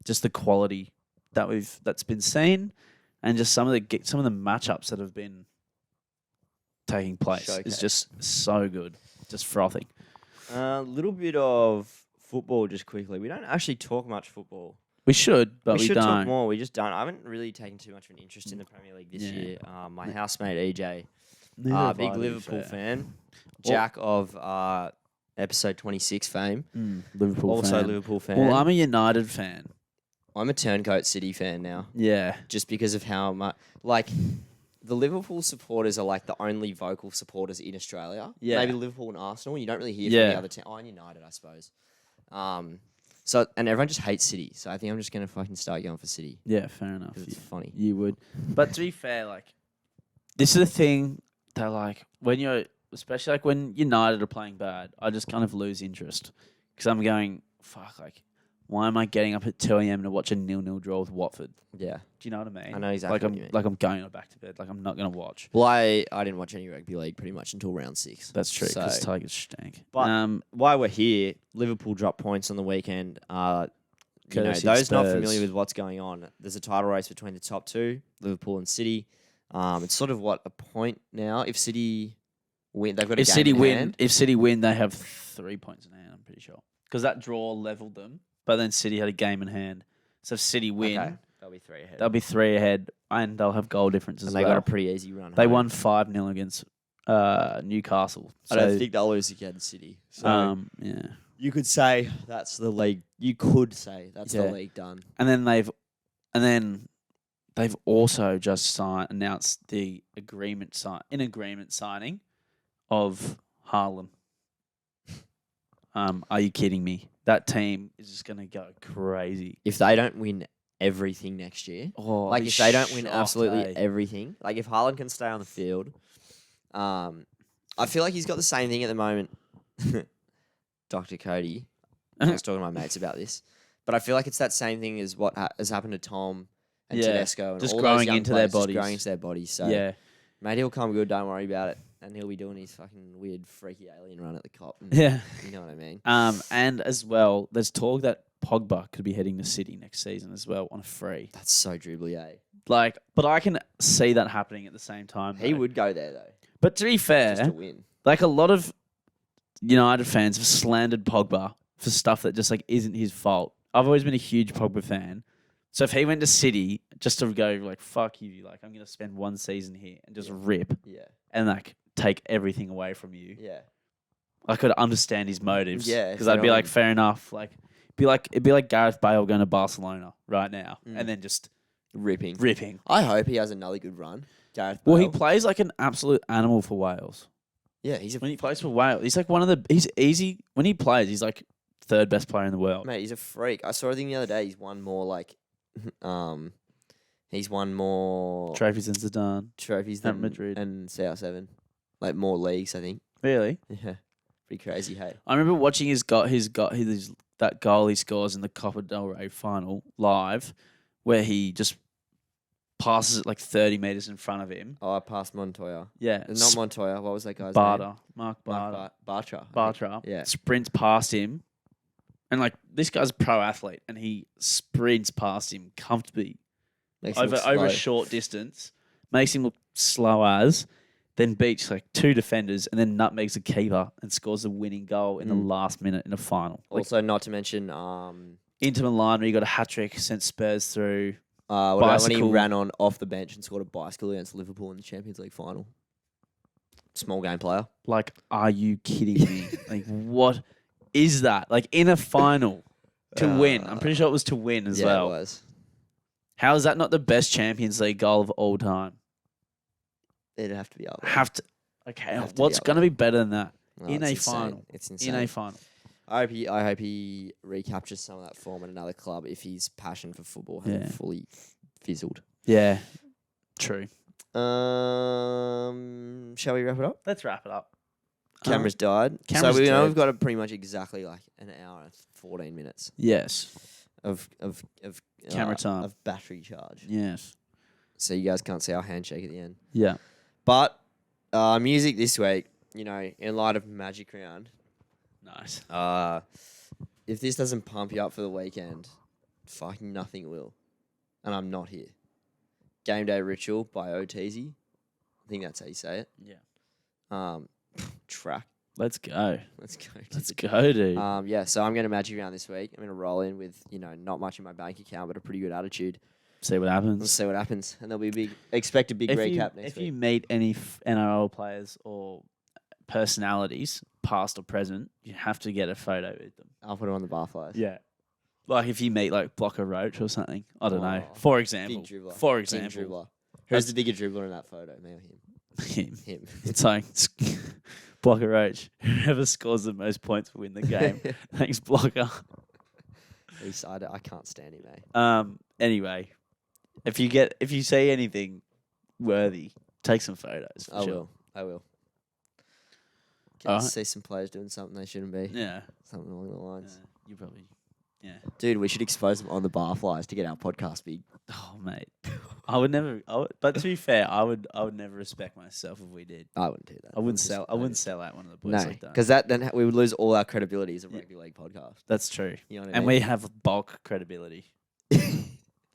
Just the quality that's been seen, and just some of the matchups that have been taking place is just so good, just frothing. A little bit of football, just quickly. We don't actually talk much football. We should, but we should don't. talk more. We just don't. I haven't really taken too much of an interest in the Premier League this year. My housemate EJ, Neither have big I, to be Liverpool fair. fan, Jack of episode 26 fame, Liverpool also fan. Liverpool fan. Well, I'm a United fan. I'm a turncoat City fan now, Yeah. just because of how much the Liverpool supporters are like the only vocal supporters in Australia. Yeah. Maybe Liverpool and Arsenal. You don't really hear Yeah. from the other team. Oh, and United, I suppose. So and everyone just hates City. So I think I'm just gonna fucking start going for City Yeah, fair enough. because it's funny. You would. But to be fair, like, this is the thing that, like, especially like when United are playing bad, I just kind of lose interest because I'm going, fuck, like, why am I getting up at 2 a.m. to watch a 0-0 draw with Watford? Yeah. Do you know what I mean? I know exactly what you mean. Like I'm going back to bed. Like I'm not going to watch. Well, I didn't watch any rugby league pretty much until round 6. That's true because So- Tigers stank. But while we're here, Liverpool dropped points on the weekend. Courtesy Those of not Spurs. familiar with what's going on, there's a title race between the top two, Liverpool and City. It's sort of a point now. If City win, they've got a if game City in win, hand. if City win, they have 3 points in hand. I'm pretty sure because that draw leveled them. But then City had a game in hand. So if City win, Okay. They'll be 3 ahead. they'll be 3 ahead, and they'll have goal difference as and they well. got a pretty easy run. They home. won 5-0 against Newcastle. I don't think they'll lose against City. So yeah. you could say that's the league. You could say that's the Yeah. league done. And then they've also just announced the agreement signing of Haaland. Are you kidding me? That team is just gonna go crazy. If they don't win everything next year, Oh, like I'd if be they don't win shocked, absolutely eh? everything, like if Haaland can stay on the field, I feel like he's got the same thing at the moment. Dr. Cody, I was talking to my mates about this, but I feel like it's that same thing as what has happened to Tom and Yeah, Tedesco and just all growing those young into their players just bodies. growing into their bodies. So Yeah, mate, he'll come good. Don't worry about it, and he'll be doing his fucking weird, freaky alien run at the cop. And yeah. you know what I mean. And as well, there's talk that Pogba could be heading to City next season as well on a free. That's so dribbly, eh? Like, but I can see that happening at the same time. He though. would go there though, But to be fair, just to win. like a lot of United fans have slandered Pogba for stuff that just like isn't his fault. I've always been a huge Pogba fan, So if he went to City just to go like, fuck you, like I'm going to spend one season here and just rip Yeah. and like take everything away from you, Yeah. I could understand his motives. Yeah, Because you I'd know be what I like, mean? fair enough. Like, it'd be like Gareth Bale going to Barcelona right now and then just Ripping. ripping. I hope he has another good run. Gareth Bale. Well, he plays like an absolute animal for Wales. Yeah, he's a When he plays for Wales, he's like he's easy. When he plays, he's like third best player in the world. mate. He's a freak. I saw a thing the other day. He's won more like, he's won more Trophies in Zidane. trophies at than Madrid. and CR7, like more leagues. I think. Really? Yeah, pretty crazy. Hey. I remember watching his that goal he scores in the Copa del Rey final live, where he just passes it like 30 meters in front of him. Oh, I passed Montoya. Yeah, Not Montoya. What was that guy's name? Barter, Mark Bartra. Barter. I think. Bartra. Yeah. Sprints past him, and like this guy's a pro athlete, and he sprints past him comfortably Makes him over look a slow. short distance, makes him look slow as, then beats like two defenders, and then nutmegs the keeper and scores the winning goal in the last minute in a final. Like Also, not to mention, Inter Milan, where he got a hat trick, sent Spurs through. what about when he Bicycle. ran on off the bench and scored a bicycle against Liverpool in the Champions League final? Small game player. Like, are you kidding me? Like, what is that? Like in a final to win. I'm pretty sure it was to win as yeah, well. it was. How is that not the best Champions League goal of all time? It'd have to be up there. Have to. Okay, Have to be what's up going to be better than that No, in it's a insane. final? It's insane. In a final. I hope he recaptures some of that form at another club if his passion for football hasn't fully fizzled. Yeah, true. Shall we wrap it up? Let's wrap it up. Camera's died. Camera's so we know dead. we've got pretty much exactly like an hour and 14 minutes Yes. of Camera time. of battery charge. Yes. So you guys can't see our handshake at the end. Yeah. But music this week, you know, in light of Magic Round, Nice. if this doesn't pump you up for the weekend, fucking nothing will. And I'm not here. Game Day Ritual by OTZ. I think that's how you say it. Yeah. Track. Let's go. Let's go. Let's go, dude. Yeah, so I'm going to Magic Round this week. I'm going to roll in with, you know, not much in my bank account, but a pretty good attitude. See what Let's happens. see what happens. And there'll be expect a big recap next If week. you meet any NRL players or personalities, past or present, you have to get a photo with them. I'll put it on the barflies. Yeah. Like if you meet like Blocker Roach or something. I don't know. Oh, For Big example. dribbler. For King example. dribbler. Who's the bigger dribbler in that photo? Me or him? Him. Him. It's like Blocker Roach. Whoever scores the most points will win the game. Thanks, Blocker. I can't stand him, mate. Anyway, if you see anything worthy, take some photos. For sure. I will. Get Alright. to see some players doing something they shouldn't be. Yeah. Something along the lines. You probably. Yeah. Dude, we should expose them on the barflies to get our podcast big. Oh, mate. I would never. But to be fair, I would never respect myself if we did. I wouldn't do that. I wouldn't sell out one of the boys No, like that. because then we would lose all our credibility as a rugby league podcast. That's true. You know what I And mean? we have bulk credibility.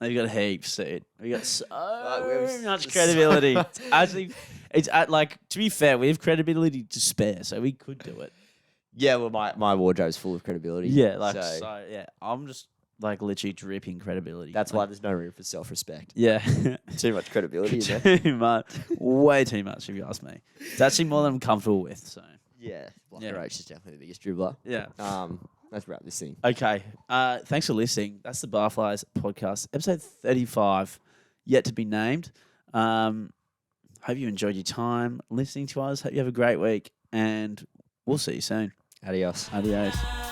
We've got heaps, dude. We got so much credibility. Actually, it's like to be fair, we have credibility to spare, so we could do it. Yeah, well, my wardrobe's full of credibility. Yeah, like so so. Yeah, I'm just like literally dripping credibility. that's why Like, there's no room for self-respect. Yeah, Too much credibility in there. too much, way too much. If you ask me, it's actually more than I'm comfortable with. So Yeah, Blocker Yeah. Roach is definitely the biggest dribbler. yeah. Let's wrap this thing. Okay. Thanks for listening. That's the Barflies podcast, episode 35, yet to be named. Hope you enjoyed your time listening to us. Hope you have a great week, and we'll see you soon. Adios. Adios.